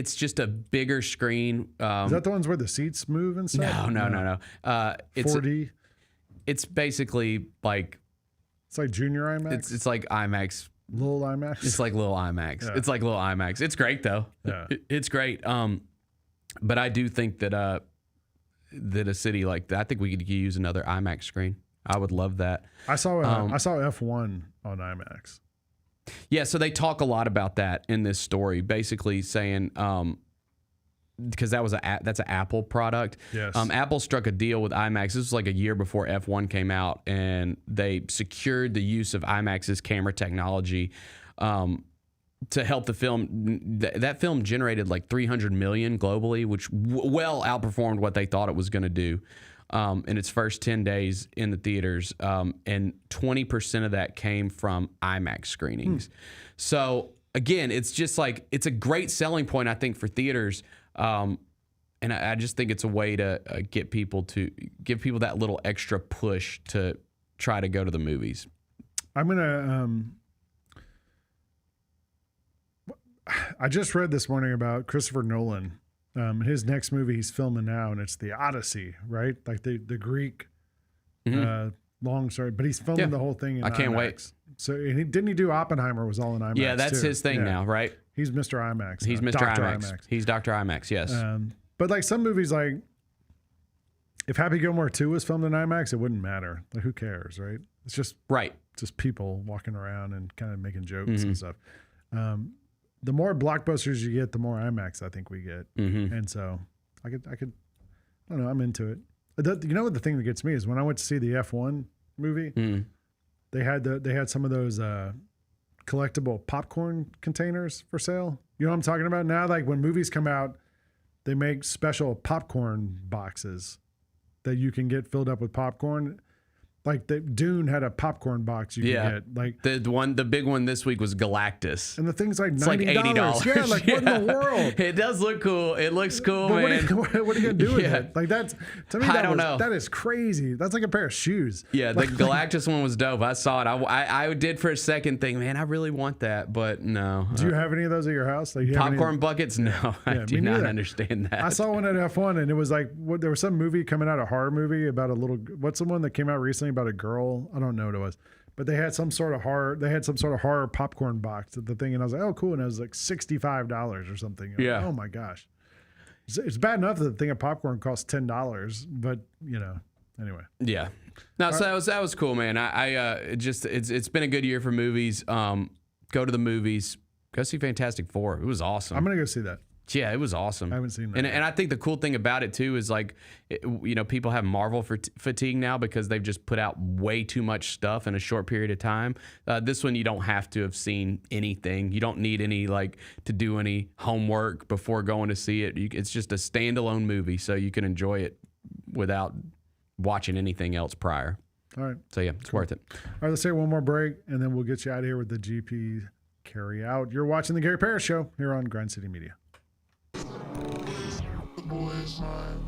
just a bigger screen. Is that the ones where the seats move and stuff? No. It's 4D. It's basically like it's like junior IMAX. It's like IMAX. Little IMAX. It's like little IMAX. Yeah. It's like little IMAX. It's great though. Yeah. It's great. But I do think that a city like that, I think we could use another IMAX screen. I would love that. I saw F1 on IMAX. Yeah, so they talk a lot about that in this story, basically saying because that's an Apple product. Yes. Apple struck a deal with IMAX. This was like a year before F1 came out, and they secured the use of IMAX's camera technology to help the film. That film generated like $300 million globally, which well outperformed what they thought it was going to do in its first 10 days in the theaters. And 20% of that came from IMAX screenings. So again, it's just like, it's a great selling point, I think, for theaters. And I just think it's a way to give people that little extra push to try to go to the movies. I'm going to... I just read this morning about Christopher Nolan. His next movie he's filming now, and it's the Odyssey, right? Like the Greek long story. But he's filming the whole thing in I can't IMAX. Wait. So didn't he do Oppenheimer? Was all in IMAX. Yeah, that's too. his thing now, right? He's Mr. IMAX. He's Mr. Dr. IMAX. He's Dr. IMAX. Yes. But like some movies, like if Happy Gilmore 2 was filmed in IMAX, it wouldn't matter. Like, who cares, right? It's just just people walking around and kind of making jokes and stuff. The more blockbusters you get, the more IMAX I think we get. And so I could, I don't know, I'm into it. You know what the thing that gets me is when I went to see the F1 movie, they had some of those collectible popcorn containers for sale. You know what I'm talking about now? Like when movies come out, they make special popcorn boxes that you can get filled up with popcorn. Like Dune had a popcorn box you could get. Like the big one this week was Galactus, and the thing's like $90. It's like $80. Yeah, like what in the world? It does look cool. It looks cool, but man. what are you gonna do with it? Like that's to me. I don't know. That is crazy. That's like a pair of shoes. Yeah, the Galactus one was dope. I saw it. I did for a second think, man, I really want that, but no. Do you have any of those at your house? Like popcorn buckets? No, I do not understand that. I saw one at F1, and it was like there was some movie coming out, a horror movie about a little. What's the one that came out recently about a girl? I don't know what it was, but they had some sort of horror. They had some sort of horror popcorn box at the thing, and I was like, "Oh, cool!" And it was like $65 or something. Yeah. Like, oh my gosh, it's bad enough that the thing of popcorn costs $10, but anyway. Yeah. No, so that was cool, man. It's been a good year for movies. Go to the movies. Go see Fantastic Four. It was awesome. I'm gonna go see that. Yeah, it was awesome. I haven't seen that. And I think the cool thing about it too is like, people have Marvel fatigue now because they've just put out way too much stuff in a short period of time. This one, you don't have to have seen anything. You don't need any to do any homework before going to see it. It's just a standalone movie, so you can enjoy it without watching anything else prior. All right. So yeah, it's worth it. All right, let's take one more break, and then we'll get you out of here with the GP carry out. You're watching the Gary Parrish Show here on Grind City Media. The boys mine.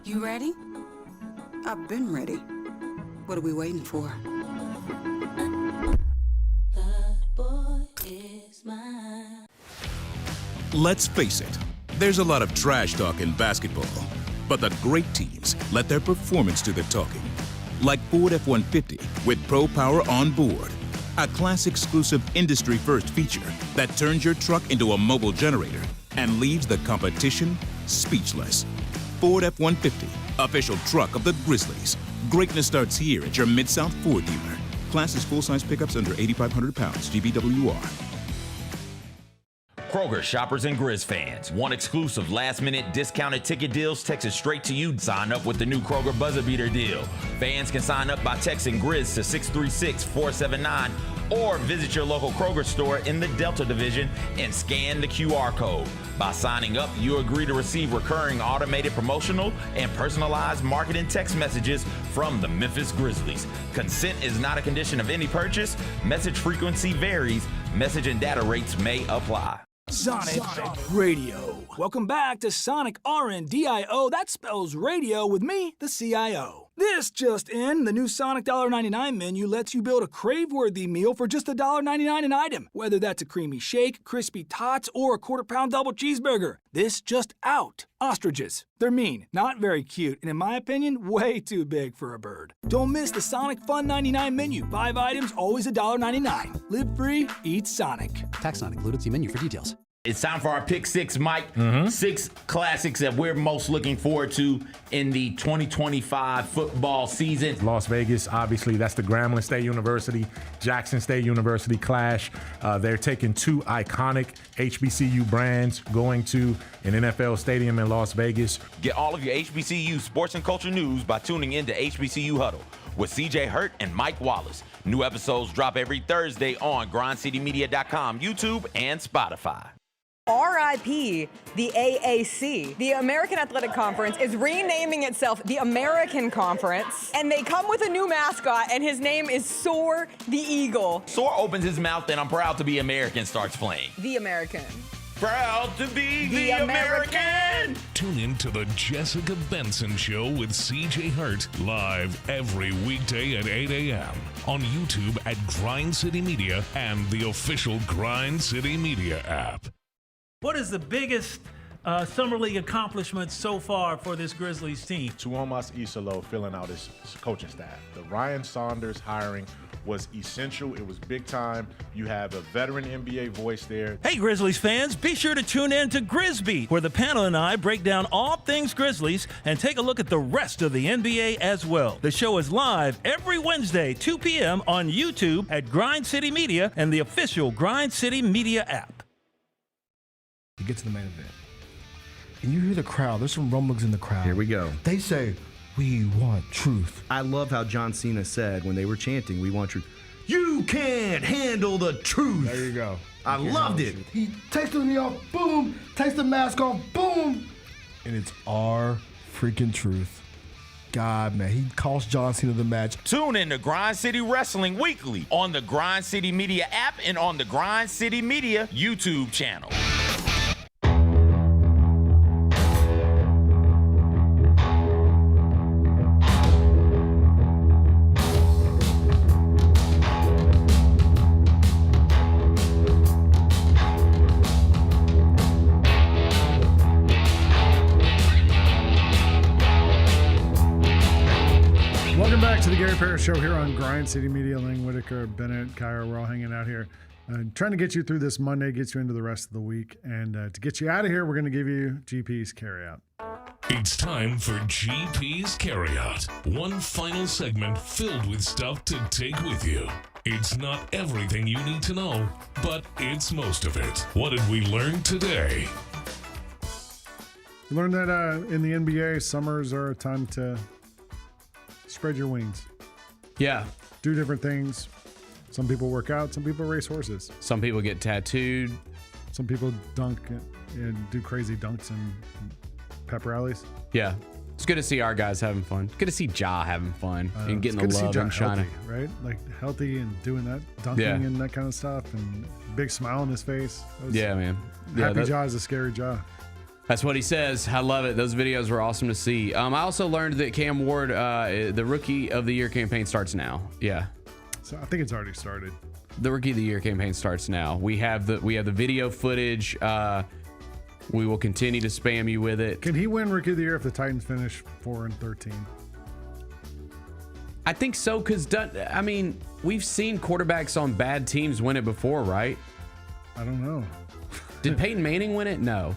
You ready? I've been ready. What are we waiting for? Let's face it, there's a lot of trash talk in basketball, but the great teams let their performance do the talking. Like Ford F-150 with Pro Power on board, a class-exclusive industry-first feature that turns your truck into a mobile generator and leaves the competition speechless. Ford F-150, official truck of the Grizzlies. Greatness starts here at your Mid-South Ford dealer. Class is full-size pickups under 8,500 pounds, GVWR. Kroger shoppers and Grizz fans. Want exclusive last-minute discounted ticket deals texted straight to you? Sign up with the new Kroger Buzzer Beater deal. Fans can sign up by texting Grizz to 636-479 or visit your local Kroger store in the Delta Division and scan the QR code. By signing up, you agree to receive recurring automated promotional and personalized marketing text messages from the Memphis Grizzlies. Consent is not a condition of any purchase. Message frequency varies. Message and data rates may apply. Sonic Radio. Welcome back to Sonic RNDIO. That spells radio with me, the CIO. This just in, the new Sonic $1.99 menu lets you build a crave-worthy meal for just $1.99 an item. Whether that's a creamy shake, crispy tots, or a quarter-pound double cheeseburger. This just out. Ostriches. They're mean, not very cute, and in my opinion, way too big for a bird. Don't miss the Sonic Fun 99 menu. 5 items, always $1.99. Live free, eat Sonic. Tax not included. See menu for details. It's time for our Pick Six, Mike. 6 classics that we're most looking forward to in the 2025 football season. Las Vegas, obviously, that's the Grambling State University, Jackson State University clash. They're taking 2 iconic HBCU brands going to an NFL stadium in Las Vegas. Get all of your HBCU sports and culture news by tuning in to HBCU Huddle with CJ Hurt and Mike Wallace. New episodes drop every Thursday on grindcitymedia.com, YouTube, and Spotify. RIP, the AAC. The American Athletic Conference is renaming itself the American Conference, and they come with a new mascot, and his name is Soar the Eagle. Soar opens his mouth, and I'm proud to be American starts playing. The American. Proud to be the American. Tune in to the Jessica Benson Show with CJ Hurt, live every weekday at 8 a.m. on YouTube at Grind City Media and the official Grind City Media app. What is the biggest Summer League accomplishment so far for this Grizzlies team? Tuomas Isalo filling out his coaching staff. The Ryan Saunders hiring was essential. It was big time. You have a veteran NBA voice there. Hey, Grizzlies fans, be sure to tune in to Grizzbeat, where the panel and I break down all things Grizzlies and take a look at the rest of the NBA as well. The show is live every Wednesday, 2 p.m. on YouTube at Grind City Media and the official Grind City Media app. You get to the main event, and you hear the crowd. There's some rumblings in the crowd. Here we go. They say, "We want truth." I love how John Cena said when they were chanting, "We want truth." You can't handle the truth. There you go. I loved it. He takes the knee off, boom. Takes the mask off, boom. And it's our freaking truth. God, man, he cost John Cena the match. Tune in to Grind City Wrestling weekly on the Grind City Media app and on the Grind City Media YouTube channel. To the Gary Parrish Show here on Grind City Media. Lang Whitaker, Bennett, Kyra, we're all hanging out here. Trying to get you through this Monday, get you into the rest of the week. And to get you out of here, we're going to give you GP's Carryout. It's time for GP's Carryout. One final segment filled with stuff to take with you. It's not everything you need to know, but it's most of it. What did we learn today? We learned that in the NBA, summers are a time to spread your wings. Yeah. Do different things. Some people work out. Some people race horses. Some people get tattooed. Some people dunk and do crazy dunks and pep rallies. Yeah. It's good to see our guys having fun. Good to see Ja having fun and getting the love and shining. Right? Like healthy and doing that, dunking and that kind of stuff, and big smile on his face. Yeah, man. Happy Ja is a scary Ja. That's what he says. I love it. Those videos were awesome to see. I also learned that Cam Ward, the Rookie of the Year campaign starts now. Yeah. So I think it's already started. The Rookie of the Year campaign starts now. We have the video footage. We will continue to spam you with it. Can he win Rookie of the Year if the Titans finish 4-13? I think so, because I mean, we've seen quarterbacks on bad teams win it before, right? I don't know. Did Peyton Manning win it? No.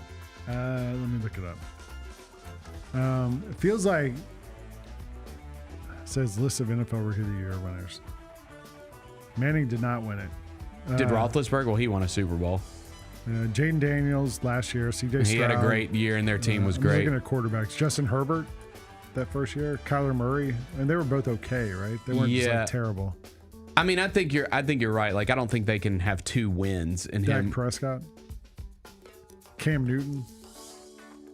Let me look it up. It feels like it says list of NFL Rookie of the Year winners. Manning did not win it. Did Roethlisberger? Well, he won a Super Bowl. Jaden Daniels last year. CJ Stroud. He had a great year, and their team was I'm great. looking at quarterbacks. Justin Herbert that first year. Kyler Murray, and they were both okay, right? They weren't just like terrible. I mean, I think you're right. Like, I don't think they can have 2 wins in Dak him. Prescott, Cam Newton.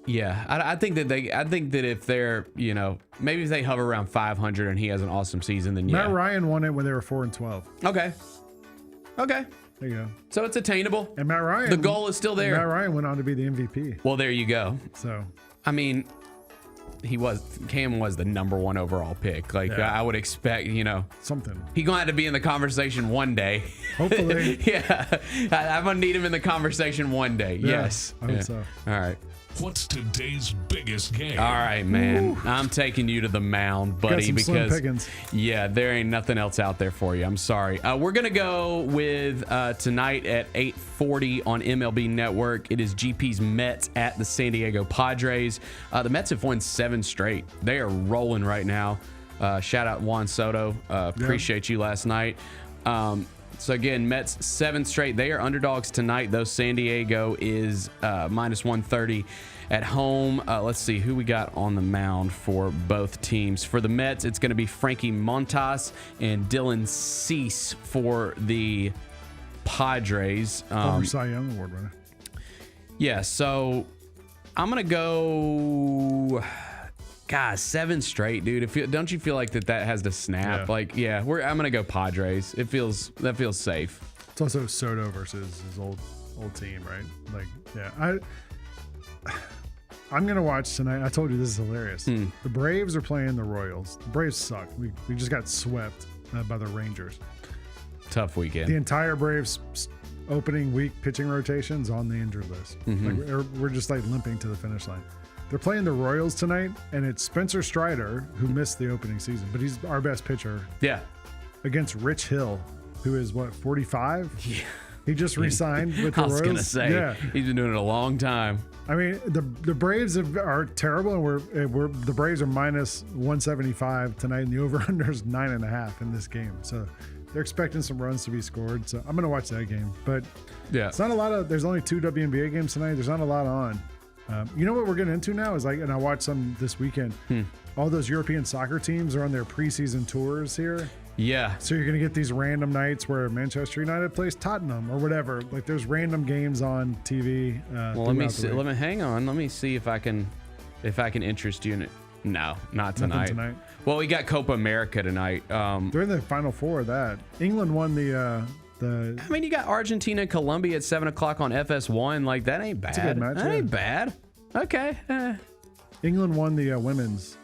Yeah, I think that if they're, maybe if they hover around 500 and he has an awesome season, then yeah. Matt Ryan won it when they were 4-12. Okay. There you go. So it's attainable. And Matt Ryan, the goal is still there. Matt Ryan went on to be the MVP. Well, there you go. So, I mean, Cam was the number 1 overall pick. Like, yeah. I would expect, something. He gonna have to be in the conversation one day. Hopefully. Yeah, I'm gonna need him in the conversation one day. Yeah, Yes, I hope so. All right. What's today's biggest game? All right, man. I'm taking you to the mound, buddy, because there ain't nothing else out there for you. I'm sorry. We're gonna go with tonight at 8:40 on MLB Network. It is GP's Mets at the San Diego Padres. The Mets have won 7 straight. They are rolling right now. Shout out Juan Soto. Appreciate you last night. So again, Mets 7 straight. They are underdogs tonight, though. San Diego is minus 130 at home. Let's see who we got on the mound for both teams. For the Mets, it's going to be Frankie Montas and Dylan Cease. For the Padres, former Cy Young Award winner. Yeah, so I'm going to go. God, 7 straight, dude. Don't you feel like that has to snap? Yeah. Like, yeah, I'm gonna go Padres. That feels safe. It's also Soto versus his old team, right? Like, yeah, I'm gonna watch tonight. I told you this is hilarious. The Braves are playing the Royals. The Braves suck. We just got swept by the Rangers. Tough weekend. The entire Braves opening week pitching rotation's on the injured list. Mm-hmm. Like, we're just like limping to the finish line. They're playing the Royals tonight, and it's Spencer Strider, who missed the opening season, but he's our best pitcher. Yeah. Against Rich Hill, who is, 45? Yeah. He just re-signed with the Royals. I was going to say, he's been doing it a long time. I mean, the Braves are terrible, and the Braves are minus 175 tonight, and the over-under is 9.5 in this game. So they're expecting some runs to be scored. So I'm going to watch that game. But it's not a lot of – there's only 2 WNBA games tonight. There's not a lot on. You know what we're getting into now is and I watched some this weekend. All those European soccer teams are on their preseason tours here. Yeah. So you're going to get these random nights where Manchester United plays Tottenham or whatever. Like there's random games on TV. Well, let me see. Hang on. Let me see if I can interest you in it. No, not tonight. Nothing tonight. Well, we got Copa America tonight. They're in the Final Four of that. England won the. I mean, you got Argentina and Colombia at 7 o'clock on FS1. Like, that ain't bad. That's a good match. That ain't bad. Okay. England won the women's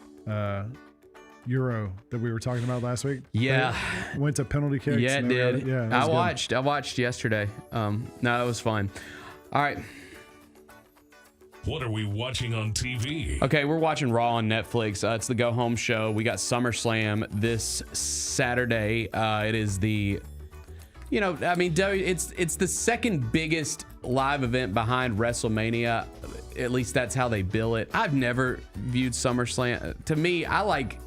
Euro that we were talking about last week. Yeah. They went to penalty kicks. Yeah, it did. I watched yesterday. No, it was fun. All right. What are we watching on TV? Okay, we're watching Raw on Netflix. It's the Go Home show. We got SummerSlam this Saturday. It is the... it's the second biggest live event behind WrestleMania. At least that's how they bill it. I've never viewed SummerSlam. To me, I like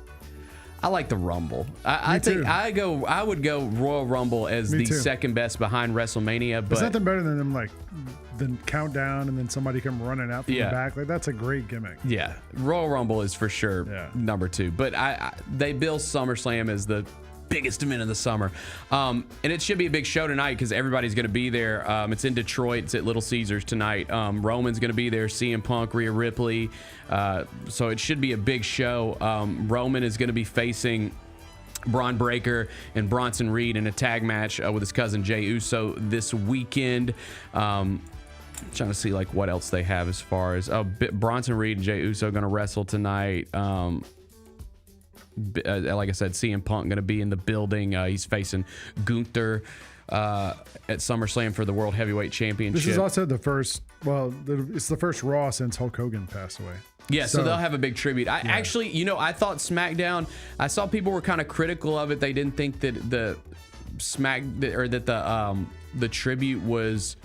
the Rumble. I think I would go Royal Rumble as the second best behind WrestleMania. But there's nothing better than them the countdown and then somebody come running out from the back. Like that's a great gimmick. Yeah, Royal Rumble is for sure number 2. But they bill SummerSlam as the biggest event of the summer, and it should be a big show tonight because everybody's going to be there. It's in Detroit. It's at Little Caesars tonight. Roman's going to be there, CM Punk, Rhea Ripley, so it should be a big show. Roman is going to be facing Braun Breaker and Bronson Reed in a tag match with his cousin Jey Uso this weekend. Trying to see like what else they have as far as Bronson Reed and Jey Uso going to wrestle tonight. Like I said, CM Punk going to be in the building. He's facing Gunther at SummerSlam for the World Heavyweight Championship. This is also the first. Well, it's the first Raw since Hulk Hogan passed away. Yeah, so they'll have a big tribute. Actually, I thought SmackDown. I saw people were kind of critical of it. They didn't think that the tribute was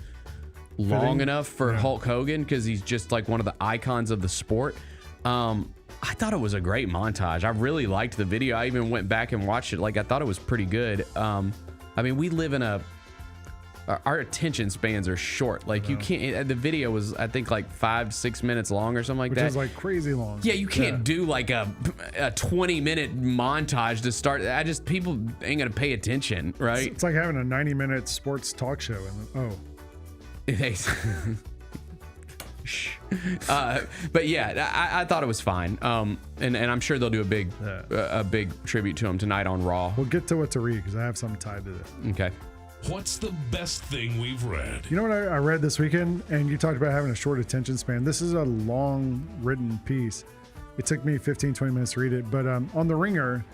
long enough for Hulk Hogan because he's just like one of the icons of the sport. I thought it was a great montage. I really liked the video. I even went back and watched it. Like, I thought it was pretty good. I mean, we live in our attention spans are short. Like, you can't, the video was, I think, like 5-6 minutes long or something like that. Which is like crazy long. Yeah, you can't do like a 20-minute montage to start. People ain't gonna pay attention, right? It's like having a 90-minute sports talk show. But yeah, I thought it was fine. And I'm sure they'll do a big tribute to him tonight on Raw. We'll get to what to read because I have something tied to this. Okay. What's the best thing we've read? You know what I read this weekend? And you talked about having a short attention span. This is a long written piece. It took me 15, 20 minutes to read it. But on The Ringer,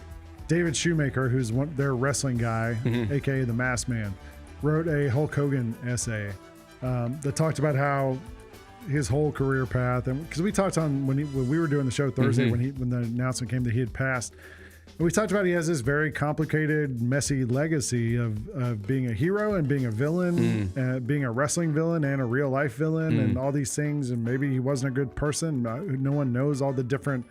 David Shoemaker, who's their wrestling guy, a.k.a. the Masked Man, wrote a Hulk Hogan essay that talked about how his whole career path, and because we talked on when we were doing the show Thursday when the announcement came that he had passed, and we talked about he has this very complicated, messy legacy of being a hero and being a villain, being a wrestling villain and a real life villain, and all these things, and maybe he wasn't a good person. No one knows all the different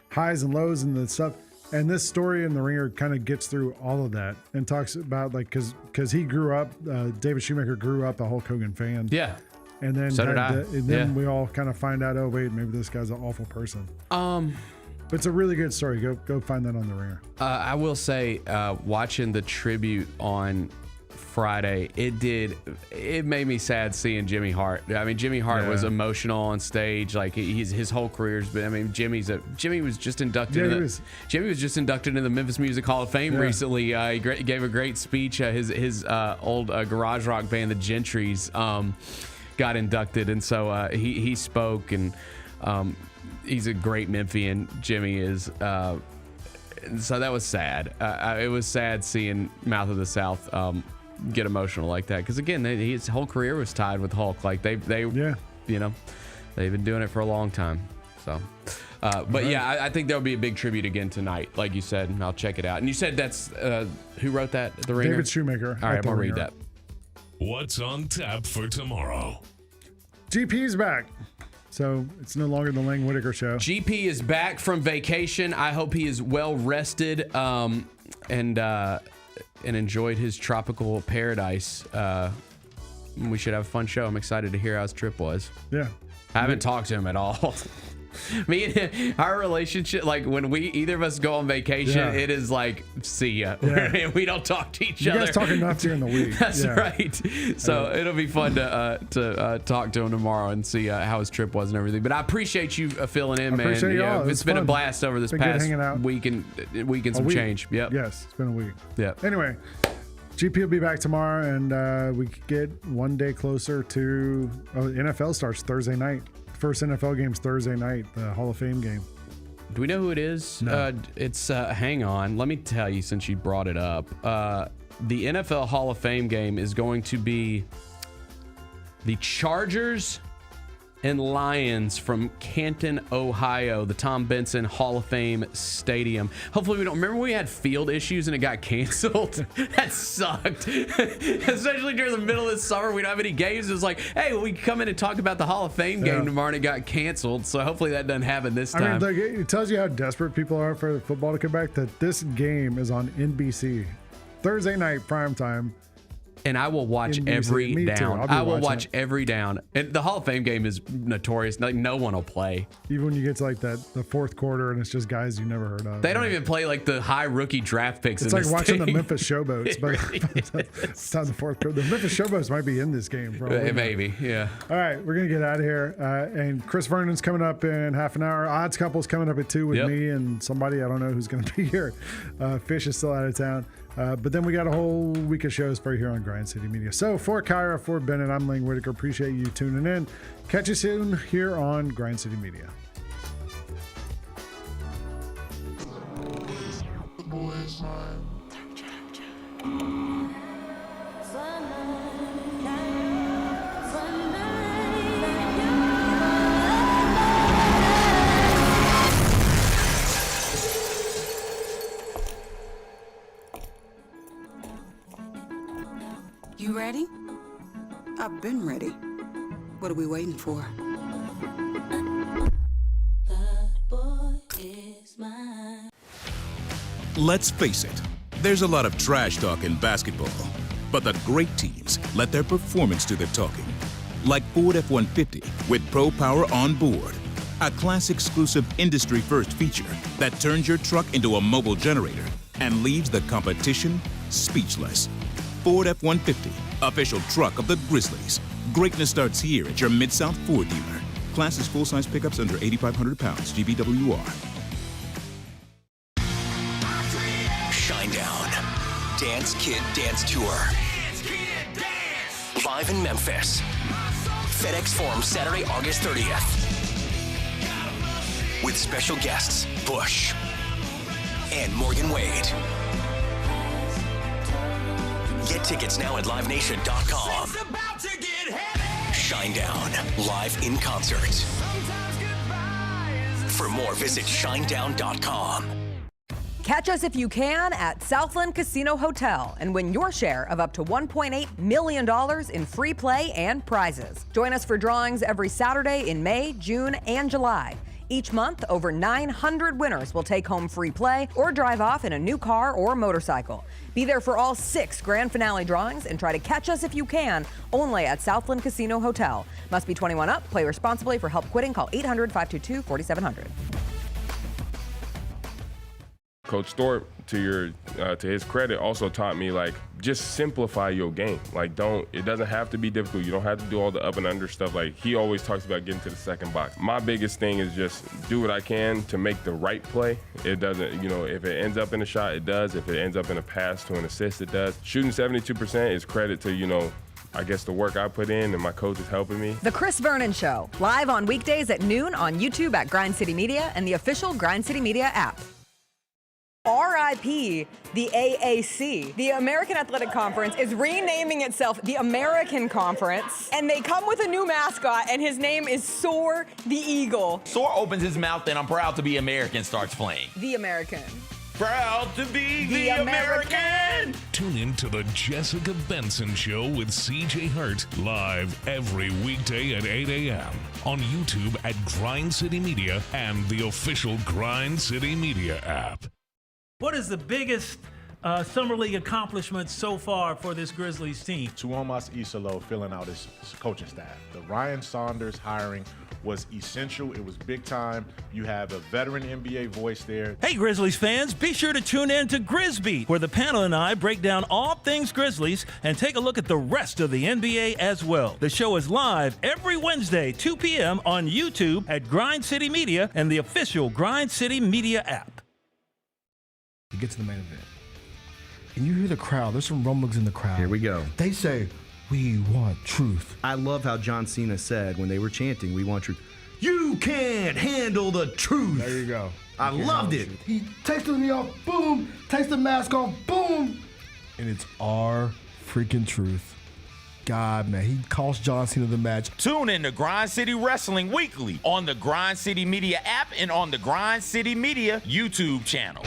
highs and lows and the stuff. And this story in The Ringer kind of gets through all of that and talks about like because he grew up, David Shoemaker grew up a Hulk Hogan fan. Yeah. And then, so did I. And then we all kind of find out, oh wait, maybe this guy's an awful person. But it's a really good story. Go find that on The Ringer. I will say, watching the tribute on Friday, it made me sad seeing Jimmy Hart. I mean, Jimmy Hart was emotional on stage. Like his whole care's been. I mean, Jimmy was just inducted. Jimmy was just inducted into the Memphis Music Hall of Fame recently. He gave a great speech. His old garage rock band, the Gentrys, got inducted, and so he spoke, and he's a great Memphian. Jimmy is. So that was sad. It was sad seeing Mouth of the South get emotional like that, because again, his whole career was tied with Hulk. Like they've been doing it for a long time. So, but yeah, I think there'll be a big tribute again tonight, like you said, and I'll check it out. And you said that's who wrote that? The Ringer? David Shoemaker. All right, I'm gonna read that. What's on tap for tomorrow? GP's back. So it's no longer the Lang Whitaker show. GP is back from vacation. I hope he is well rested and enjoyed his tropical paradise. We should have a fun show. I'm excited to hear how his trip was. Yeah. I haven't talked to him at all. Me and our relationship, like when either of us go on vacation, it is like, see ya. Yeah. We don't talk to each other. You guys talk enough during the week. That's right. So it'll be fun to talk to him tomorrow and see how his trip was and everything. But I appreciate you filling in, man. Appreciate y'all. It's been a blast over this past week and some change. Yep. Yes, it's been a week. Yeah. Anyway, GP will be back tomorrow, and we get one day closer to NFL starts Thursday night. First NFL game's Thursday night, the Hall of Fame game. Do we know who it is? No. It's hang on. Let me tell you, since you brought it up. The NFL Hall of Fame game is going to be the Chargers and Lions from Canton, Ohio, the Tom Benson Hall of Fame Stadium. Hopefully we don't remember we had field issues and it got canceled. That sucked. Especially during the middle of the summer, we don't have any games. It was like, hey, we can come in and talk about the Hall of Fame game tomorrow, and it got canceled. So hopefully that doesn't happen this time. I mean, like, it tells you how desperate people are for football to come back, that this game is on NBC Thursday night primetime. And I will watch every down. I will watch every down. And the Hall of Fame game is notorious. Like, no one will play. Even when you get to like the fourth quarter and it's just guys you never heard of. They don't even play like the high rookie draft picks. It's like watching the Memphis Showboats. But it's time the fourth quarter. The Memphis Showboats might be in this game. Maybe, yeah. All right, we're going to get out of here. And Chris Vernon's coming up in half an hour. Odds Couple's coming up at 2 with me and somebody. I don't know who's going to be here. Fish is still out of town. But then we got a whole week of shows for you here on Grind City Media. So for Kyra, for Bennett, I'm Lane Whitaker. Appreciate you tuning in. Catch you soon here on Grind City Media. You ready? I've been ready. What are we waiting for? Let's face it, there's a lot of trash talk in basketball, but the great teams let their performance do the talking. Like Ford F-150 with Pro Power on board, a class-exclusive industry-first feature that turns your truck into a mobile generator and leaves the competition speechless. Ford F-150, official truck of the Grizzlies. Greatness starts here at your Mid-South Ford dealer. Class is full-size pickups under 8,500 pounds, GVWR. Shinedown. Dance Kid Dance Tour. Live in Memphis. FedEx Forum, Saturday, August 30th. With special guests, Bush and Morgan Wade. Get tickets now at livenation.com. Shinedown, live in concert. For more, visit shinedown.com. Catch us if you can at Southland Casino Hotel and win your share of up to $1.8 million in free play and prizes. Join us for drawings every Saturday in May, June, and July. Each month, over 900 winners will take home free play or drive off in a new car or motorcycle. Be there for all 6 grand finale drawings and try to catch us if you can, only at Southland Casino Hotel. Must be 21 up. Play responsibly. For help quitting, call 800-522-4700. Coach Thorpe, to his credit, also taught me, like, just simplify your game. Like, it doesn't have to be difficult. You don't have to do all the up and under stuff. Like, he always talks about getting to the second box. My biggest thing is just do what I can to make the right play. It doesn't, if it ends up in a shot, it does. If it ends up in a pass to an assist, it does. Shooting 72% is credit to, I guess the work I put in and my coach is helping me. The Chris Vernon Show, live on weekdays at noon on YouTube at Grind City Media and the official Grind City Media app. RIP, the AAC. The American Athletic Conference is renaming itself the American Conference, and they come with a new mascot, and his name is Soar the Eagle. Soar opens his mouth and I'm proud to be American starts playing. The American. Proud to be the American. Tune in to the Jessica Benson Show with CJ Hurt, live every weekday at 8 a.m. on YouTube at Grind City Media and the official Grind City Media app. What is the biggest Summer League accomplishment so far for this Grizzlies team? Tuomas Isalo filling out his coaching staff. The Ryan Saunders hiring was essential. It was big time. You have a veteran NBA voice there. Hey, Grizzlies fans, be sure to tune in to Grizzbeat, where the panel and I break down all things Grizzlies and take a look at the rest of the NBA as well. The show is live every Wednesday, 2 p.m. on YouTube at Grind City Media and the official Grind City Media app. You get to the main event, and you hear the crowd. There's some rumblings in the crowd. Here we go. They say, "We want truth." I love how John Cena said when they were chanting, "We want truth." You can't handle the truth. There you go. I loved it. He takes me off, boom. Takes the mask off, boom. And it's our freaking truth. God, man, he cost John Cena the match. Tune in to Grind City Wrestling weekly on the Grind City Media app and on the Grind City Media YouTube channel.